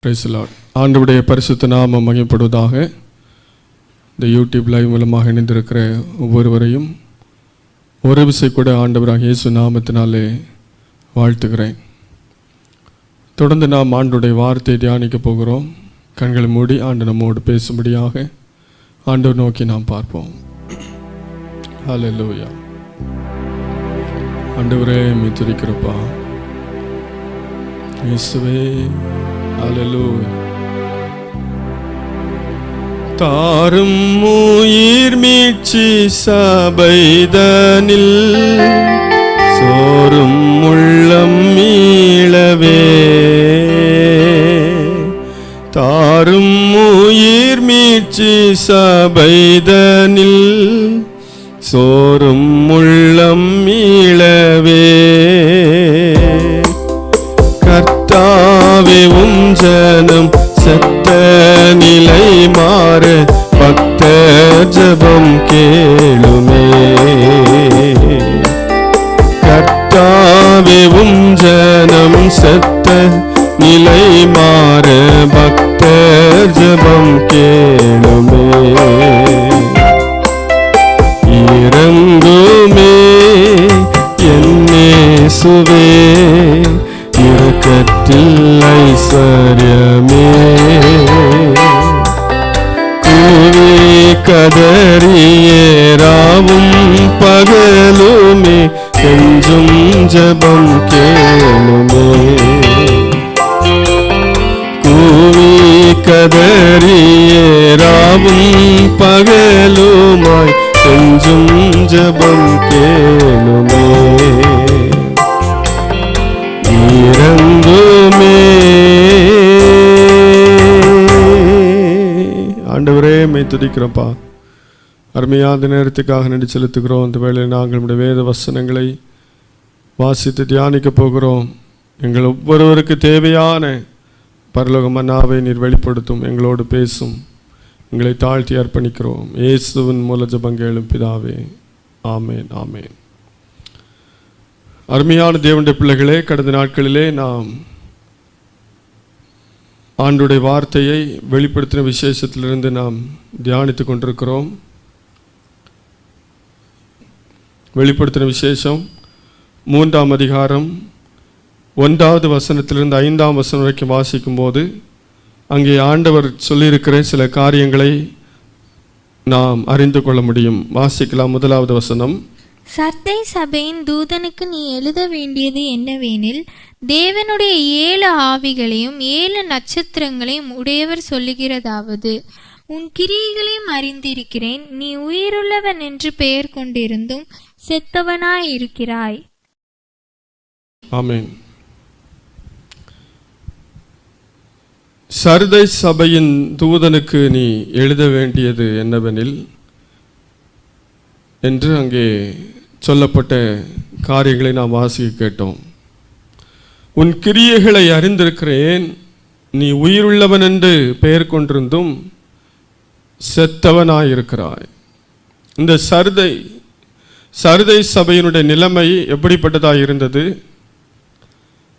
Praise the Lord. ஆண்டவருடைய பரிசுத்த நாமம் மகிமைப்படுவதாக. இந்த யூடியூப் லைவ் மூலமாக இணைந்திருக்கிற ஒவ்வொருவரையும் ஒரு விசை கூட ஆண்டவராக இயேசு நாமத்தினாலே வாழ்த்துகிறேன். தொடர்ந்து நாம் ஆண்டவருடைய வார்த்தையை தியானிக்க போகிறோம். கண்களை மூடி ஆண்டு நம்மோடு பேசும்படியாக ஆண்டவர் நோக்கி நாம் பார்ப்போம். ஹல்லேலூயா. ஆண்டவரே உம்மை துதிக்கிறோப்பா. இயேசுவே ஹல்லேலூயா. தாரும் உயிர் மீட்சி சபைதனில் சோரும் உள்ளம் மீளவே, தாரும் உயிர் மீட்சி சபைதனில் சோரும் உள்ளம் மீளவே, கர்த்தாவே உம் ஜனம் செத்த நிலை மாற பக்தர் ஜெபம் கேளுமே, கர்த்தாவே உம் ஜனம் செத்த நிலை மாற பக்தர் ஜெபம் கேளுமே, இறங்குமே என் இயேசுவே இரக்கத்தில் ஐஸ்வர்யமே, கூவி கதறியே ராவும் பகலுமே கெஞ்சும் ஜெபம் கேளுமே, கூவி கதறியே ராவும் பகலுமாய் கெஞ்சும் ஜெபம் கேளுமே, இறங்குமே. ஆண்டவரே உம்மை துதிக்கிறோம்ப்பா. அருமையான நேரத்துக்காக நன்றி செலுத்துகிறோம். இந்த வேளையில் நாங்கள் நம்முடைய வேத வசனங்களை வாசித்து தியானிக்க போகிறோம். எங்கள் ஒவ்வொருவருக்கு தேவையான பரலோக மன்னாவை நீர் வெளிப்படுத்தும், எங்களோடு பேசும். எங்களை தாழ்த்தி அர்ப்பணிக்கிறோம். இயேசுவின் மூல ஜெபம் கேளும் பிதாவே, ஆமேன் ஆமேன். அருமையான தேவனுடைய பிள்ளைகளே, கடந்த நாட்களிலே நாம் ஆண்டுடைய வார்த்தையை வெளிப்படுத்தின விசேஷத்திலிருந்து நாம் தியானித்து கொண்டிருக்கிறோம். வெளிப்படுத்தின விசேஷம் 3ஆம் அதிகாரம் 1வது வசனத்திலிருந்து 5ஆம் வசனம் வரைக்கும் வாசிக்கும் போது அங்கே ஆண்டவர் சொல்லியிருக்கிற சில காரியங்களை நாம் அறிந்து கொள்ள முடியும். வாசிக்கலாம். 1வது வசனம். சர்தை சபையின் தூதனுக்கு நீ எழுத வேண்டியது என்னவெனில், தேவனுடைய 7 ஆவிகளையும் 7 நட்சத்திரங்களையும் உடையவர் சொல்லுகிறதாவது, உன் கிரியைகளையும் அறிந்திருக்கிறேன். நீ உயிருள்ளவன் என்று பெயர் கொண்டிருந்தும் செத்தவனாய் இருக்கிறாய். ஆமென். சர்தை சபையின் தூதனுக்கு நீ எழுத வேண்டியது என்னவெனில் என்று அங்கே சொல்லப்பட்ட காரியங்களை நாம் வாசிக்க கேட்டோம். உன் கிரியைகளை அறிந்திருக்கிறேன், நீ உயிருள்ளவன் என்று பெயர் கொண்டிருந்தும் செத்தவனாயிருக்கிறாய். இந்த சர்தை சபையினுடைய நிலைமை எப்படிப்பட்டதாக இருந்தது?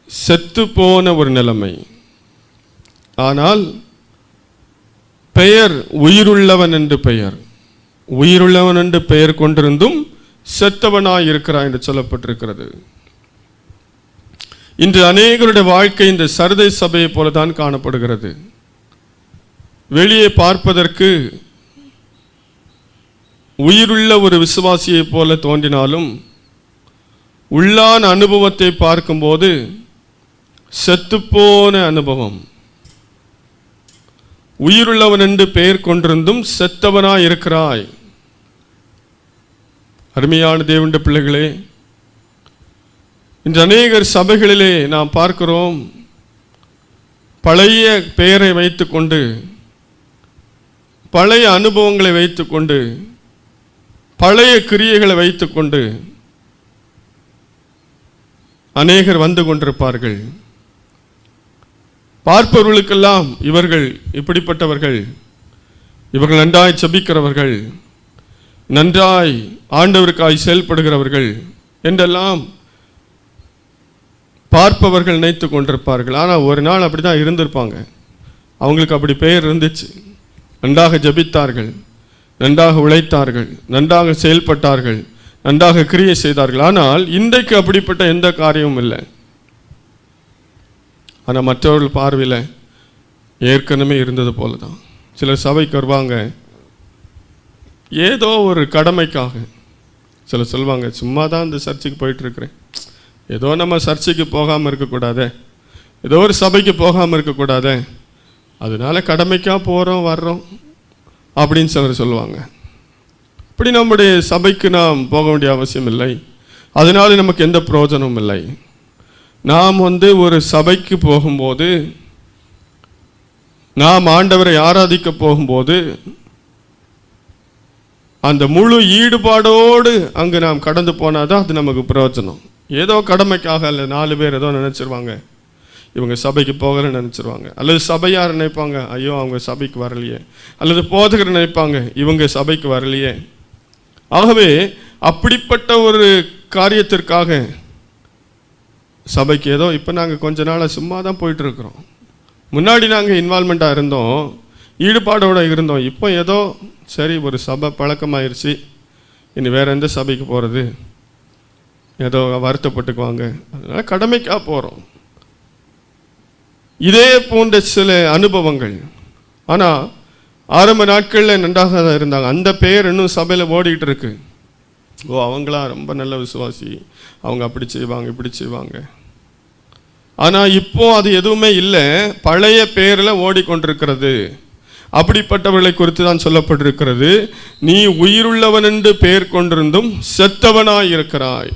செத்து போன ஒரு நிலைமை. ஆனால் பெயர் உயிருள்ளவன் என்று பெயர், உயிருள்ளவன் என்று பெயர் கொண்டிருந்தும் செத்தவனாய் இருக்கிறாய் என்று சொல்லப்பட்டிருக்கிறது. இன்று அநேகருடைய வாழ்க்கை இந்த சர்தை சபையை போலதான் காணப்படுகிறது. வெளியே பார்ப்பதற்கு உயிருள்ள ஒரு விசுவாசியை போல தோன்றினாலும் உள்ளான அனுபவத்தை பார்க்கும்போது செத்துப்போன அனுபவம். உயிருள்ளவன் என்று பெயர் கொண்டிருந்தும் செத்தவனாய் இருக்கிறாய். அருமையான தேவனுடைய பிள்ளைகளே, இன்று அநேகர் சபைகளிலே நாம் பார்க்கிறோம், பழைய பெயரை வைத்துக்கொண்டு, பழைய அனுபவங்களை வைத்துக்கொண்டு, பழைய கிரியைகளை வைத்துக்கொண்டு அநேகர் வந்து கொண்டிருப்பார்கள். பார்ப்பவர்களுக்கெல்லாம் இவர்கள் இப்படிப்பட்டவர்கள், இவர்கள் நன்றாய் ஜெபிக்கிறவர்கள், நன்றாய் ஆண்டவருக்காய் செயல்படுகிறவர்கள் என்றெல்லாம் பார்ப்பவர்கள் நினைத்து கொண்டிருப்பார்கள். ஆனால் ஒரு நாள் அப்படி தான் இருந்திருப்பாங்க. அவங்களுக்கு அப்படி பெயர் இருந்துச்சு. நன்றாக ஜெபித்தார்கள், நன்றாக உழைத்தார்கள், நன்றாக செயல்பட்டார்கள், நன்றாக கிரியை செய்தார்கள். ஆனால் இன்றைக்கு அப்படிப்பட்ட எந்த காரியமும் இல்லை. ஆனால் மற்றவர்கள் பார்வையில் ஏற்கனவே இருந்தது போல தான். சிலர் சபைக்கு வருவாங்க ஏதோ ஒரு கடமைக்காக. சிலர் சொல்லுவாங்க, சும்மா தான் இந்த சர்ச்சுக்கு போயிட்டுருக்குறேன், ஏதோ நம்ம சர்ச்சுக்கு போகாமல் இருக்கக்கூடாதே, ஏதோ ஒரு சபைக்கு போகாமல் இருக்கக்கூடாதே, அதனால கடமைக்காக போகிறோம் வர்றோம் அப்படின்னு சிலர் சொல்லுவாங்க. அப்படி நம்முடைய சபைக்கு நாம் போக வேண்டிய அவசியம் இல்லை, அதனால நமக்கு எந்த பிரயோஜனமும் இல்லை. நாம் ஒரு சபைக்கு போகும்போது, நாம் ஆண்டவரை ஆராதிக்க போகும்போது அந்த முழு ஈடுபாடோடு அங்கு நாம் கடந்து போனாதான் அது நமக்கு பிரயோஜனம். ஏதோ கடமைக்காக அல்ல, 4 பேர் ஏதோ நினைச்சிருவாங்க இவங்க சபைக்கு போகலன்னு நினைச்சிருவாங்க, அல்லது சபையார் நினைப்பாங்க ஐயோ அவங்க சபைக்கு வரலையே, அல்லது போதகர் நினைப்பாங்க இவங்க சபைக்கு வரலையே. ஆகவே அப்படிப்பட்ட ஒரு காரியத்திற்காக சபைக்கு ஏதோ இப்போ நாங்கள் கொஞ்ச நாளாக சும்மா தான் போயிட்டு இருக்கிறோம். முன்னாடி நாங்கள் இன்வால்மெண்ட்டாக இருந்தோம், ஈடுபாடோடு இருந்தோம். இப்போ ஏதோ சரி ஒரு சபை பழக்கமாயிருச்சு, இனி வேற எந்த சபைக்கு போகிறது, ஏதோ வருத்தப்பட்டுக்குவாங்க, அதனால் கடமைக்காக போகிறோம். இதே போன்ற சில அனுபவங்கள். ஆனால் ஆரம்ப நாட்களில் நன்றாக தான் இருந்தாங்க. அந்த பெயர் இன்னும் சபையில் ஓடிக்கிட்டு இருக்கு. ஓ அவங்களாம் ரொம்ப நல்ல விசுவாசி, அவங்க அப்படி செய்வாங்க இப்படி செய்வாங்க. ஆனால் இப்போ அது எதுவுமே இல்லை, பழைய பெயரில் ஓடிக்கொண்டிருக்கிறது. அப்படிப்பட்டவர்களை குறித்து தான் சொல்லப்பட்டிருக்கிறது, நீ உயிருள்ளவன் என்று பெயர் கொண்டிருந்தும் செத்தவனாய் இருக்கிறாய்.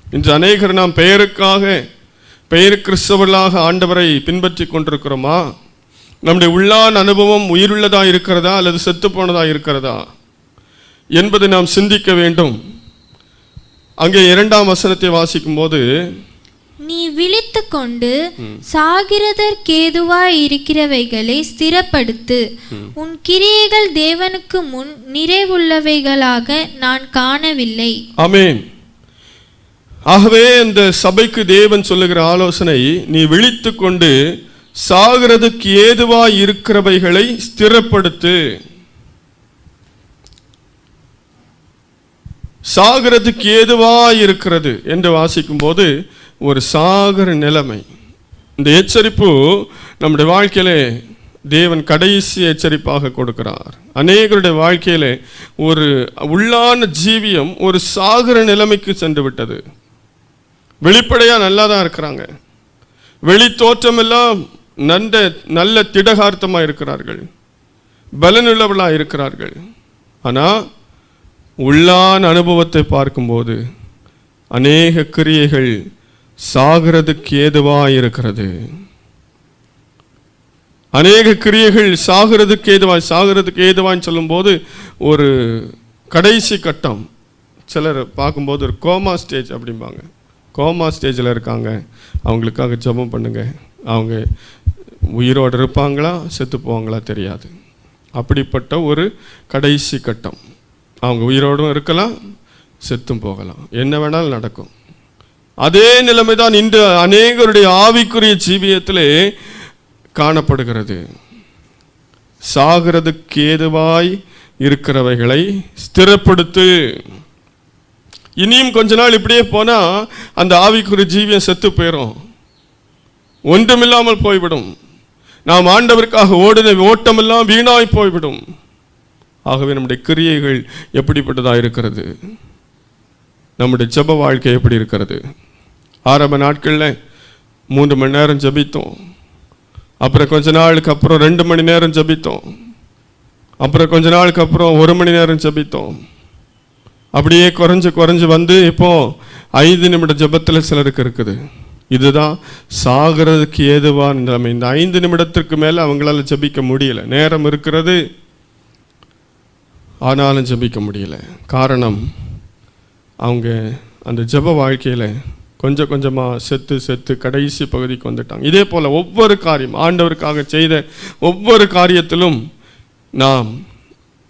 இன்று அநேகர் நாம் பெயருக்காக பெயர் கிறிஸ்தவர்களாக ஆண்டவரை பின்பற்றி கொண்டிருக்கிறோமா? நம்முடைய உள்ளான அனுபவம் உயிருள்ளதாக இருக்கிறதா அல்லது செத்து போனதாக இருக்கிறதா என்பதை நாம் சிந்திக்க வேண்டும். அங்கே 2ஆம் வசனத்தை வாசிக்கும் போது, நீ விழித்து கொண்டு சாகிறதற்கேதுவாய் இருக்கிறவைகளை ஸ்திரப்படுத்து, உன் கிரியைகள் தேவனுக்கு முன் நிறைவுள்ளவைகளாக நான் காணவில்லை. ஆமென். ஆகவே இந்த சபைக்கு தேவன் சொல்லுகிற ஆலோசனை, நீ விழித்து கொண்டு சாகிறதுக்கு ஏதுவாய் இருக்கிறவைகளை ஸ்திரப்படுத்து. சாகிறதுக்கு ஏதுவாய் இருக்கிறது என்று வாசிக்கும் போது ஒரு சாகர நிலைமை. இந்த எச்சரிப்பு நம்முடைய வாழ்க்கையிலே தேவன் கடைசி எச்சரிப்பாக கொடுக்கிறார். அநேகருடைய வாழ்க்கையிலே ஒரு உள்ளான ஜீவியம் ஒரு சாகர நிலைமைக்கு சென்று விட்டது. வெளிப்படையா நல்லா தான் இருக்கிறாங்க, வெளி தோற்றமெல்லாம் நல்ல திடகார்த்தமாக இருக்கிறார்கள், பலனுள்ளவர்களாக இருக்கிறார்கள். ஆனால் உள்ளான அனுபவத்தை பார்க்கும்போது அநேக கிரியைகள் சாகிறதுக்கு ஏதுவாக இருக்கிறது. அநேக கிரியைகள் சாகிறதுக்கு ஏதுவான்னு சொல்லும்போது ஒரு கடைசி கட்டம். சிலர் பார்க்கும்போது ஒரு கோமா ஸ்டேஜ் அப்படிம்பாங்க. கோமா ஸ்டேஜில் இருக்காங்க, அவங்களுக்காக ஜெபம் பண்ணுங்க, அவங்க உயிரோடு இருப்பாங்களா செத்து போவாங்களா தெரியாது. அப்படிப்பட்ட ஒரு கடைசி கட்டம். அவங்க உயிரோடும் இருக்கலாம், செத்தும் போகலாம், என்ன வேணாலும் நடக்கும். அதே நிலைமை தான் இன்று அநேகருடைய ஆவிக்குரிய ஜீவியத்திலே காணப்படுகிறது. சாகிறதுக்கு ஏதுவாய் இருக்கிறவைகளை ஸ்திரப்படுத்து. இனியும் கொஞ்ச நாள் இப்படியே போனா அந்த ஆவிக்குரிய ஜீவியம் செத்து போயிடும், ஒன்றுமில்லாமல் போய்விடும். நாம் ஆண்டவருக்காக ஓடின ஓட்டமெல்லாம் வீணாய் போய்விடும். ஆகவே நம்முடைய கிரியைகள் எப்படிப்பட்டதாக இருக்கிறது, நம்முடைய ஜெப வாழ்க்கை எப்படி இருக்கிறது? ஆரம்ப நாட்களில் 3 மணி நேரம் ஜெபித்தோம், அப்புறம் கொஞ்ச நாளுக்கு அப்புறம் 2 மணி நேரம் ஜெபித்தோம், அப்புறம் கொஞ்ச நாளுக்கு அப்புறம் 1 மணி நேரம் ஜெபித்தோம். அப்படியே குறைஞ்சு வந்து இப்போ 5 நிமிட ஜெபத்தில் சிலருக்கு இருக்குது. இதுதான் சாகிறதுக்கு ஏதுவான நிலைமை. இந்த 5 நிமிடத்திற்கு மேலே அவங்களால ஜெபிக்க முடியல. நேரம் இருக்கிறது, ஆனாலும் ஜெபிக்க முடியல. காரணம், அவங்க அந்த ஜெப வாழ்க்கையில் கொஞ்சம் கொஞ்சமாக செத்து கடைசி பகுதிக்கு வந்துட்டாங்க. இதே போல் ஒவ்வொரு காரியம், ஆண்டவருக்காக செய்த ஒவ்வொரு காரியத்திலும் நாம்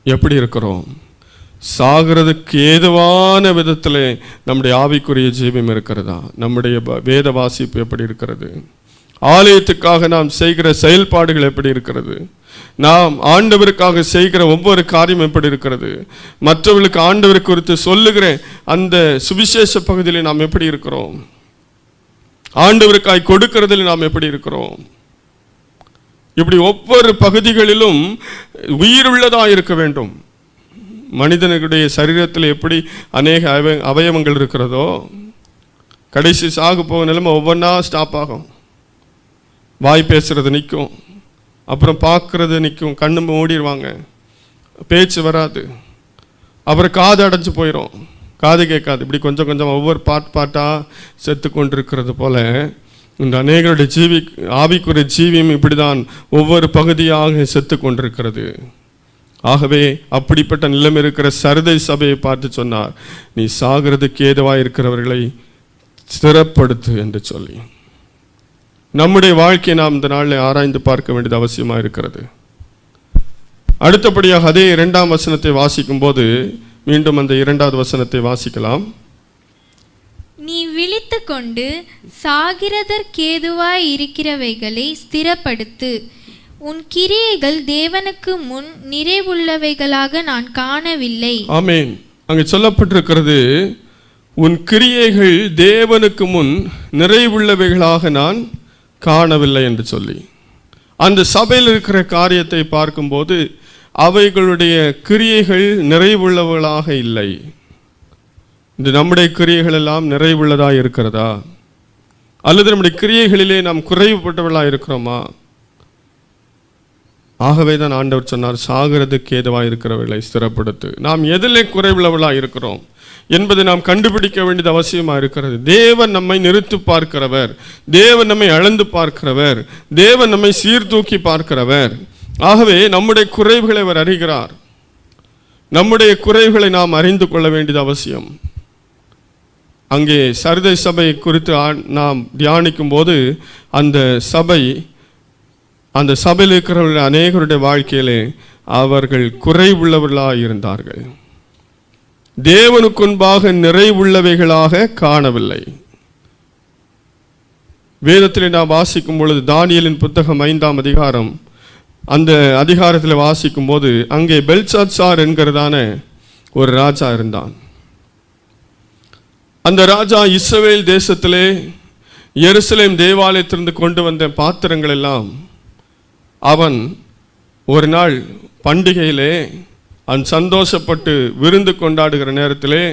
எப்படி இருக்கிறோம்? சாகிறதுக்கு ஏதுவான விதத்தில் நம்முடைய ஆவிக்குரிய ஜீவியம் இருக்கிறதா? நம்முடைய வேத வாசிப்பு எப்படி இருக்கிறது? ஆலயத்துக்காக நாம் செய்கிற செயல்பாடுகள் எப்படி இருக்கிறது? நாம் ஆண்டவருக்காக செய்கிற ஒவ்வொரு காரியம் எப்படி இருக்கிறது? மற்றவர்களுக்கு ஆண்டவரை குறித்து சொல்லுகிற அந்த சுவிசேஷ பகுதியில் நாம் எப்படி இருக்கிறோம்? ஆண்டவருக்காய் கொடுக்கிறதில் நாம் எப்படி இருக்கிறோம்? இப்படி ஒவ்வொரு பகுதிகளிலும் உயிருள்ளதாக இருக்க வேண்டும். மனிதனுடைய சரீரத்தில் எப்படி அநேக அவயவங்கள் இருக்கிறதோ, கடைசி சாகு போக நிலைமை ஒவ்வொன்றா ஸ்டாப் ஆகும். வாய் பேசுறது நிற்கும், அப்புறம் பார்க்கறது நிற்கும், கண்ணு மூடிடுவாங்க, பேச்சு வராது, அப்புறம் காது அடைஞ்சு போயிடும், காது கேட்காது. இப்படி கொஞ்சம் கொஞ்சம் ஒவ்வொரு பாட்டாக செத்து கொண்டிருக்கிறது போல இந்த அநேகருடைய ஆவிக்குரிய ஜீவியம் இப்படிதான் ஒவ்வொரு பகுதியாக செத்து கொண்டிருக்கிறது. ஆகவே அப்படிப்பட்ட நிலைமை இருக்கிற சர்தை சபையை பார்த்து சொன்னார், நீ சாகிறதுக்கு ஏதுவாக இருக்கிறவர்களை ஸ்திரப்படுத்து என்று சொல்லி. நம்முடைய வாழ்க்கையை நாம் இந்த நாளில் ஆராய்ந்து பார்க்க வேண்டியது அவசியமாக இருக்கிறது. அடுத்தபடியாக அதே 2ஆம் வசனத்தை வாசிக்கும் போது மீண்டும் அந்த 2வது வசனத்தை வாசிக்கலாம். நீ விழித்து கொண்டு சாகிறதற்கேதுவாய் இருக்கிறவைகளை ஸ்திரப்படுத்து, உன் கிரியைகள் தேவனுக்கு முன் நிறைவுள்ளவைகளாக நான் காணவில்லை. ஆமென். அங்கு சொல்லப்பட்டிருக்கிறது, உன் கிரியைகள் தேவனுக்கு முன் நிறைவுள்ளவைகளாக நான் காணவில்லை என்று சொல்லி. அந்த சபையில் இருக்கிற காரியத்தை பார்க்கும்போது அவைகளுடைய கிரியைகள் நிறைவுள்ளவர்களாக இல்லை. இந்த நம்முடைய கிரியைகள் எல்லாம் நிறைவுள்ளதாக இருக்கிறதா, அல்லது நம்முடைய கிரியைகளிலே நாம் குறைவுபட்டவர்களாக இருக்கிறோமா? ஆகவே தான் ஆண்டவர் சொன்னார், சாகிறதுக்கு ஏதுவாக இருக்கிறவர்களை ஸ்திரப்படுத்து. நாம் எதிலே குறைவுள்ளவர்களாக இருக்கிறோம் என்பதை நாம் கண்டுபிடிக்க வேண்டியது அவசியமாக இருக்கிறது. தேவன் நம்மை நிறுத்தி பார்க்கிறவர், தேவன் நம்மை அளந்து பார்க்கிறவர், தேவன் நம்மை சீர்தூக்கி பார்க்கிறவர். ஆகவே நம்முடைய குறைவுகளை அவர் அறிகிறார். நம்முடைய குறைவுகளை நாம் அறிந்து கொள்ள வேண்டியது அவசியம். அங்கே சர்தை சபை குறித்து நாம் தியானிக்கும் போது அந்த சபையில் இருக்கிறவர்கள் அநேகருடைய வாழ்க்கையிலே அவர்கள் குறைவுள்ளவர்களாக இருந்தார்கள், தேவனுக்குன்பாக நிறைவுள்ளவைகளாக காணவில்லை. வேதத்திலே நாம் வாசிக்கும் பொழுது தானியேலின் புத்தகம் 5ஆம் அதிகாரம், அந்த அதிகாரத்தில் வாசிக்கும் போது அங்கே பெல்சாத்சார் என்கிறதான ஒரு ராஜா இருந்தான். அந்த ராஜா இஸ்ரவேல் தேசத்திலே எருசலேம் தேவாலயத்திலிருந்து கொண்டு வந்த பாத்திரங்கள் எல்லாம் அவன் ஒரு நாள் பண்டிகையிலே சந்தோஷப்பட்டு விருந்து கொண்டாடுகிற நேரத்திலே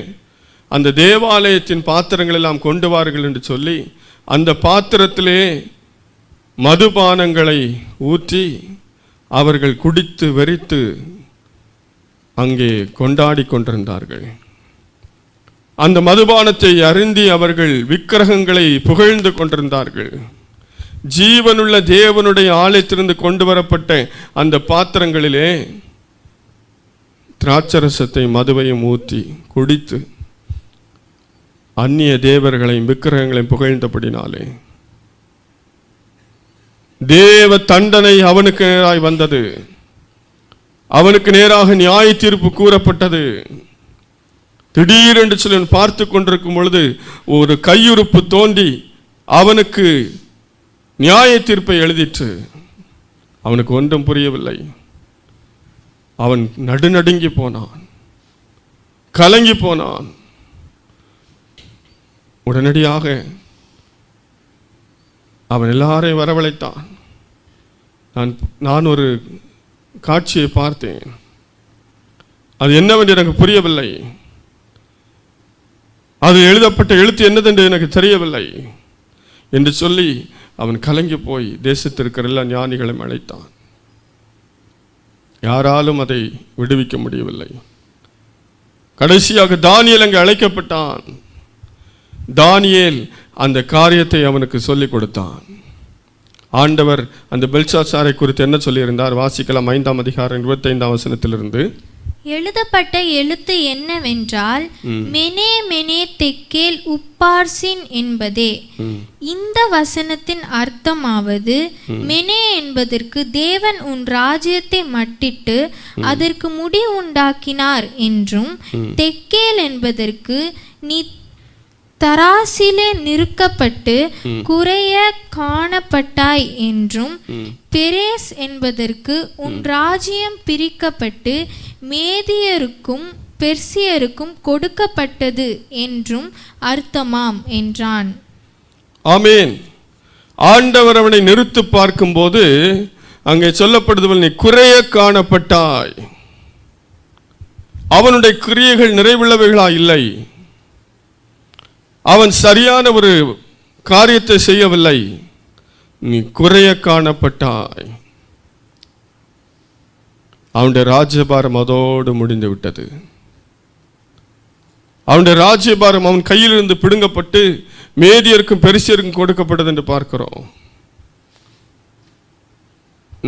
அந்த தேவாலயத்தின் பாத்திரங்கள் எல்லாம் கொண்டு வார்கள் என்று சொல்லி அந்த பாத்திரத்திலே மதுபானங்களை ஊற்றி அவர்கள் குடித்து வெறித்து அங்கே கொண்டாடி கொண்டிருந்தார்கள். அந்த மதுபானத்தை அருந்தி அவர்கள் விக்கிரகங்களை புகழ்ந்து கொண்டிருந்தார்கள். ஜீவனுள்ள தேவனுடைய ஆலயத்திலிருந்து கொண்டு வரப்பட்ட அந்த பாத்திரங்களிலே திராட்சரசத்தை மதுவையும் ஊற்றி குடித்து அந்நிய தேவர்களையும் விக்கிரகங்களையும் புகழ்ந்தபடினாலே தேவ தண்டனை அவனுக்கு நேராய் வந்தது. அவனுக்கு நேராக நியாய தீர்ப்பு கூறப்பட்டது. திடீரென்று சொல்லி பார்த்து கொண்டிருக்கும் பொழுது ஒரு கையுறுப்பு தோன்றி அவனுக்கு நியாய தீர்ப்பை எழுதிற்று. அவனுக்கு ஒன்றும் புரியவில்லை. அவன் நடுநடுங்கி போனான், கலங்கி போனான். உடனடியாக அவன் எல்லாரையும் வரவழைத்தான். நான் ஒரு காட்சியை பார்த்தேன், அது என்னவென்று எனக்கு புரியவில்லை, அது எழுதப்பட்ட எழுத்து என்னதென்று எனக்கு தெரியவில்லை என்று சொல்லி அவன் கலங்கி போய் தேசத்திற்கிற எல்லா ஞானிகளையும் அழைத்தான். யாராலும் அதை விடுவிக்க முடியவில்லை. கடைசியாக தானியேல் அங்கு அழைக்கப்பட்டான். தானியேல் அந்த காரியத்தை அவனுக்கு சொல்லிக் கொடுத்தான். ஆண்டவர் அந்த பெல்சாத்சாரை குறித்து என்ன சொல்லியிருந்தார்? வாசிக்கலாம். 5ஆம் அதிகாரம் 25ஆம் வசனத்திலிருந்து. எழுதப்பட்ட எழுத்து என்னவென்றால், மெனே மெனே தெக்கேல் உப்பார்சின் என்பதே. இந்த வசனத்தின் அர்த்தமாவது, மெனே என்பதற்கு தேவன் உன் ராஜ்யத்தை மட்டிட்டு அதற்கு முடி உண்டாக்கினார் என்றும், தெக்கேல் என்பதற்கு நீ தராசிலே நிறுக்கப்பட்டு குறைய காணப்பட்டாய் என்றும், பெரேஸ் என்பதற்கு உன் ராஜ்யம் பிரிக்கப்பட்டு மேதியருக்கும் பெர்சியருக்கும் கொடுக்கப்பட்டது என்றும் அர்த்தமாம் என்றான். ஆமேன். ஆண்டவர் அவனை நிறுத்து பார்க்கும்போது அங்கே சொல்லப்படுது, நீ குறைய காணப்பட்டாய். அவனுடைய கிரியைகள் நிறைவுள்ளவைகளா இல்லை. அவன் சரியான ஒரு காரியத்தை செய்யவில்லை. நீ குறைய காணப்பட்டாய். அவனுடைய ராஜ்யபாரம் அதோடு முடிந்து விட்டது. அவனுடைய ராஜ்யபாரம் அவன் கையிலிருந்து பிடுங்கப்பட்டு மேதியருக்கும் பெருசியருக்கும் கொடுக்கப்பட்டது என்று பார்க்கிறோம்.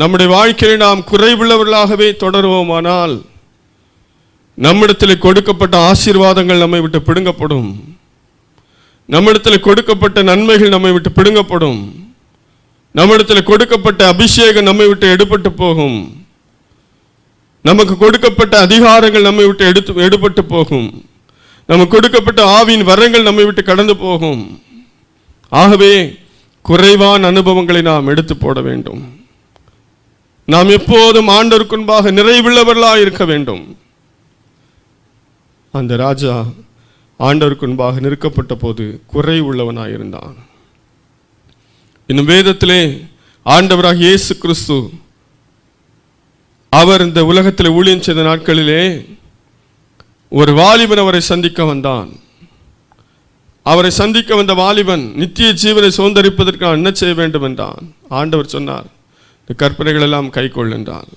நம்முடைய வாழ்க்கையில் நாம் குறைவுள்ளவர்களாகவே தொடருவோமானால் நம்மிடத்தில் கொடுக்கப்பட்ட ஆசீர்வாதங்கள் நம்மை விட்டு பிடுங்கப்படும். நம்மிடத்தில் கொடுக்கப்பட்ட நன்மைகள் நம்மை விட்டு பிடுங்கப்படும். நம்மிடத்தில் கொடுக்கப்பட்ட அபிஷேகம் நம்மை விட்டு எடுபட்டு போகும். நமக்கு கொடுக்கப்பட்ட அதிகாரங்கள் நம்மை விட்டு எடுபட்டு போகும். நமக்கு கொடுக்கப்பட்ட ஆவியின் வரங்கள் நம்மை விட்டு கடந்து போகும். ஆகவே குறைவான அனுபவங்களை நாம் எடுத்து போட வேண்டும். நாம் எப்போதும் ஆண்டவருக்கு முன்பாக நிறைவுள்ளவர்களாக இருக்க வேண்டும். அந்த ராஜா ஆண்டவருக்கு முன்பாக நிற்கப்பட்ட போது குறை உள்ளவனாயிருந்தான். இன்னும் வேதத்திலே ஆண்டவராக இயேசு கிறிஸ்து அவர் இந்த உலகத்தில் ஊழியம் செய்த நாட்களிலே ஒரு வாலிபன் அவரை சந்திக்க வந்தான். அவரை சந்திக்க வந்த வாலிபன் நித்திய ஜீவனை சுதந்தரிப்பதற்கு நான் என்ன செய்ய வேண்டும் என்றான். ஆண்டவர் சொன்னார், இந்த கற்பனைகள் எல்லாம் கை கொள் என்றான்.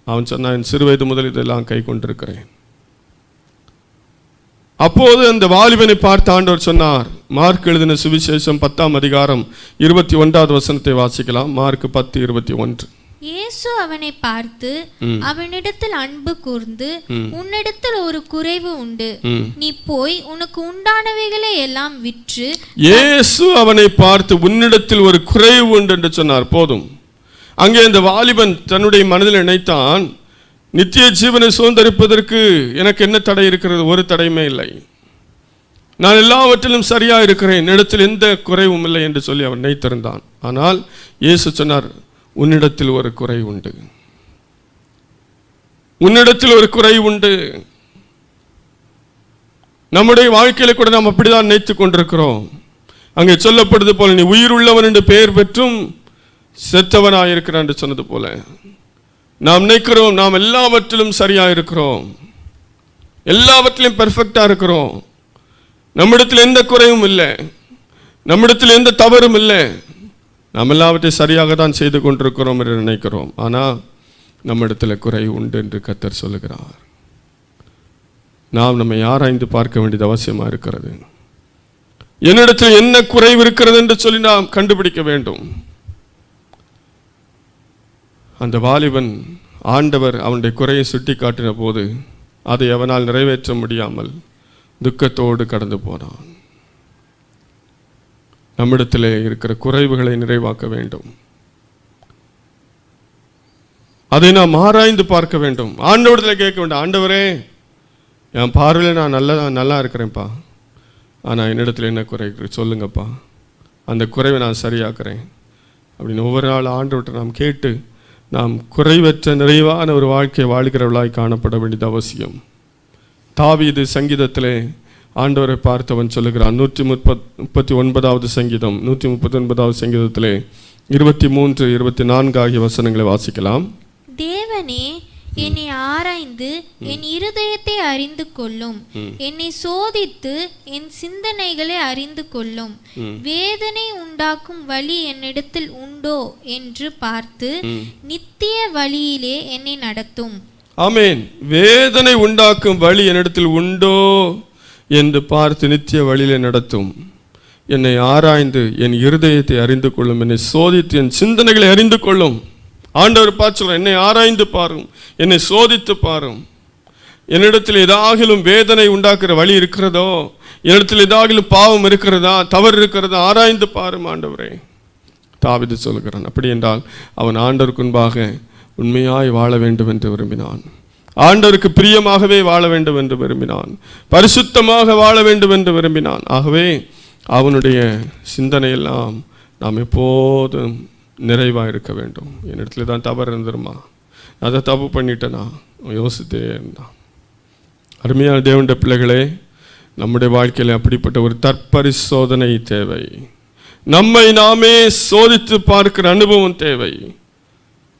அவன் சொன்னான், என் சிறுவயது முதல் இதெல்லாம் கை கொண்டிருக்கிறேன். அப்போது அந்த வாலிபனை பார்த்து ஆண்டவர் சொன்னார், மார்க் எழுதின சுவிசேஷம் 10ஆம் அதிகாரம் 21வது வசனத்தை வாசிக்கலாம். மார்க் 10:21. இயேசு அவனை பார்த்து அவனிடத்தில் அன்பு கூர்ந்து, உன்னிடத்தில் ஒரு குறைவு உண்டு, நீ போய் உனக்கு உண்டானவைகளை எல்லாம் விற்று. இயேசு அவனை பார்த்து உன்னிடத்தில் ஒரு குறைவு உண்டு என்று சொன்னார். போதும். அங்கே இந்த வாலிபன் தன்னுடைய மனதில் நினைத்தான், நித்திய ஜீவனை சுதந்தரிப்பதற்கு எனக்கு என்ன தடை இருக்கிறது? ஒரு தடையுமே இல்லை. நான் எல்லாவற்றிலும் சரியா இருக்கிறேன், என்னிடத்தில் எந்த குறைவும் இல்லை என்று சொல்லி அவன் நினைத்திருந்தான். ஆனால் இயேசு சொன்னார், உன்னிடத்தில் ஒரு குறை உண்டு. உன்னிடத்தில் ஒரு குறை உண்டு. நம்முடைய வாழ்க்கையில கூட நாம் அப்படிதான் நினைத்துக் கொண்டிருக்கிறோம். அங்கே சொல்லப்படுது போல, நீ உயிர் உள்ளவன் என்று பெயர் பெற்றும் செத்தவனாயிருக்கிறான் என்று சொன்னது போல நாம் நினைக்கிறோம் நாம் எல்லாவற்றிலும் சரியா இருக்கிறோம், எல்லாவற்றிலும் பெர்ஃபெக்டா இருக்கிறோம், நம்மிடத்தில் எந்த குறையும் இல்லை, நம்மிடத்தில் எந்த தவறும் இல்லை, நாம் எல்லாவற்றையும் சரியாக தான் செய்து கொண்டிருக்கிறோம் என்று நினைக்கிறோம். ஆனால் நம்மிடத்தில் குறை உண்டு என்று கர்த்தர் சொல்லுகிறார். நாம் நம்மை ஆராய்ந்து பார்க்க வேண்டியது அவசியமா இருக்கிறது. என்னிடத்தில் என்ன குறைவு இருக்கிறது என்று சொல்லி நாம் கண்டுபிடிக்க வேண்டும். அந்த வாலிபன் ஆண்டவர் அவனுடைய குறையை சுட்டி காட்டின போது அதை அவனால் நிறைவேற்ற முடியாமல் துக்கத்தோடு கடந்து போனான். நம்மிடத்திலே இருக்கிற குறைவுகளை நிறைவாக்க வேண்டும். அதை நாம் ஆராய்ந்து பார்க்க வேண்டும். ஆண்டவரிடத்தில் கேட்க வேண்டும், ஆண்டவரே, என் பார்வையில் நான் நல்லா இருக்கிறேன்ப்பா, ஆனால் என்னிடத்தில் என்ன குறை சொல்லுங்கப்பா, அந்த குறைவை நான் சரியாக்குறேன் அப்படின்னு ஒவ்வொரு நாள் ஆண்டவர்கிட்ட நாம் கேட்டு நாம் குறைவற்ற நிறைவான ஒரு வாழ்க்கை வாழ்கிறவர்களாய் காணப்பட வேண்டியது அவசியம். தாவீது சங்கீதத்திலே ஆண்டவரை பார்த்தவன் சொல்லுகிறான். 139வது சங்கீதம் 139வது சங்கீதத்திலே 23, 24 ஆகிய வசனங்களை வாசிக்கலாம். தேவனே, என்னை ஆராய்ந்து என் இருதயத்தை அறிந்து கொள்ளும், என்னை சோதித்து என் சிந்தனைகளை அறிந்து கொள்ளும், வேதனை உண்டாக்கும் வழி என்னிடத்தில் உண்டோ என்று பார்த்து நித்திய வழியிலே என்னை நடத்தும். ஆமென். வேதனை உண்டாக்கும் வழி என்னிடத்தில் உண்டோ என்று பார்த்து நித்திய வழியிலே நடத்தும். என்னை ஆராய்ந்து என் இருதயத்தை அறிந்து கொள்ளும், என்னை சோதித்து என் சிந்தனைகளை அறிந்து கொள்ளும். ஆண்டவர் பார்த்து சொல்ற, என்னை ஆராய்ந்து பாரும், என்னை சோதித்து பாரும். என்னிடத்தில் ஏதாகிலும் வேதனை உண்டாக்குற வழி இருக்கிறதோ, என்னிடத்தில் ஏதாகிலும் பாவம் இருக்கிறதா, தவறு இருக்கிறதா, ஆராய்ந்து பாரும் ஆண்டவரே. தாவீது சொல்கிறான். அப்படி என்றால் அவன் ஆண்டவருக்கு முன்பாக உண்மையாய் வாழ வேண்டும் என்று விரும்பினான். ஆண்டவருக்கு பிரியமாகவே வாழ வேண்டும் என்று விரும்பினான். பரிசுத்தமாக வாழ வேண்டும் என்று விரும்பினான். ஆகவே அவனுடைய சிந்தனையெல்லாம் நாம் எப்போதும் நிறைவாக இருக்க வேண்டும். என்னிடத்துல தான் தவறு இருந்துருமா, அதை தப்பு பண்ணிட்டேனா யோசித்தே இருந்தான். அருமையான தேவனுடைய பிள்ளைகளே, நம்முடைய வாழ்க்கையில் அப்படிப்பட்ட ஒரு தற்பரிசோதனை தேவை. நம்மை நாமே சோதித்து பார்க்கிற அனுபவம் தேவை.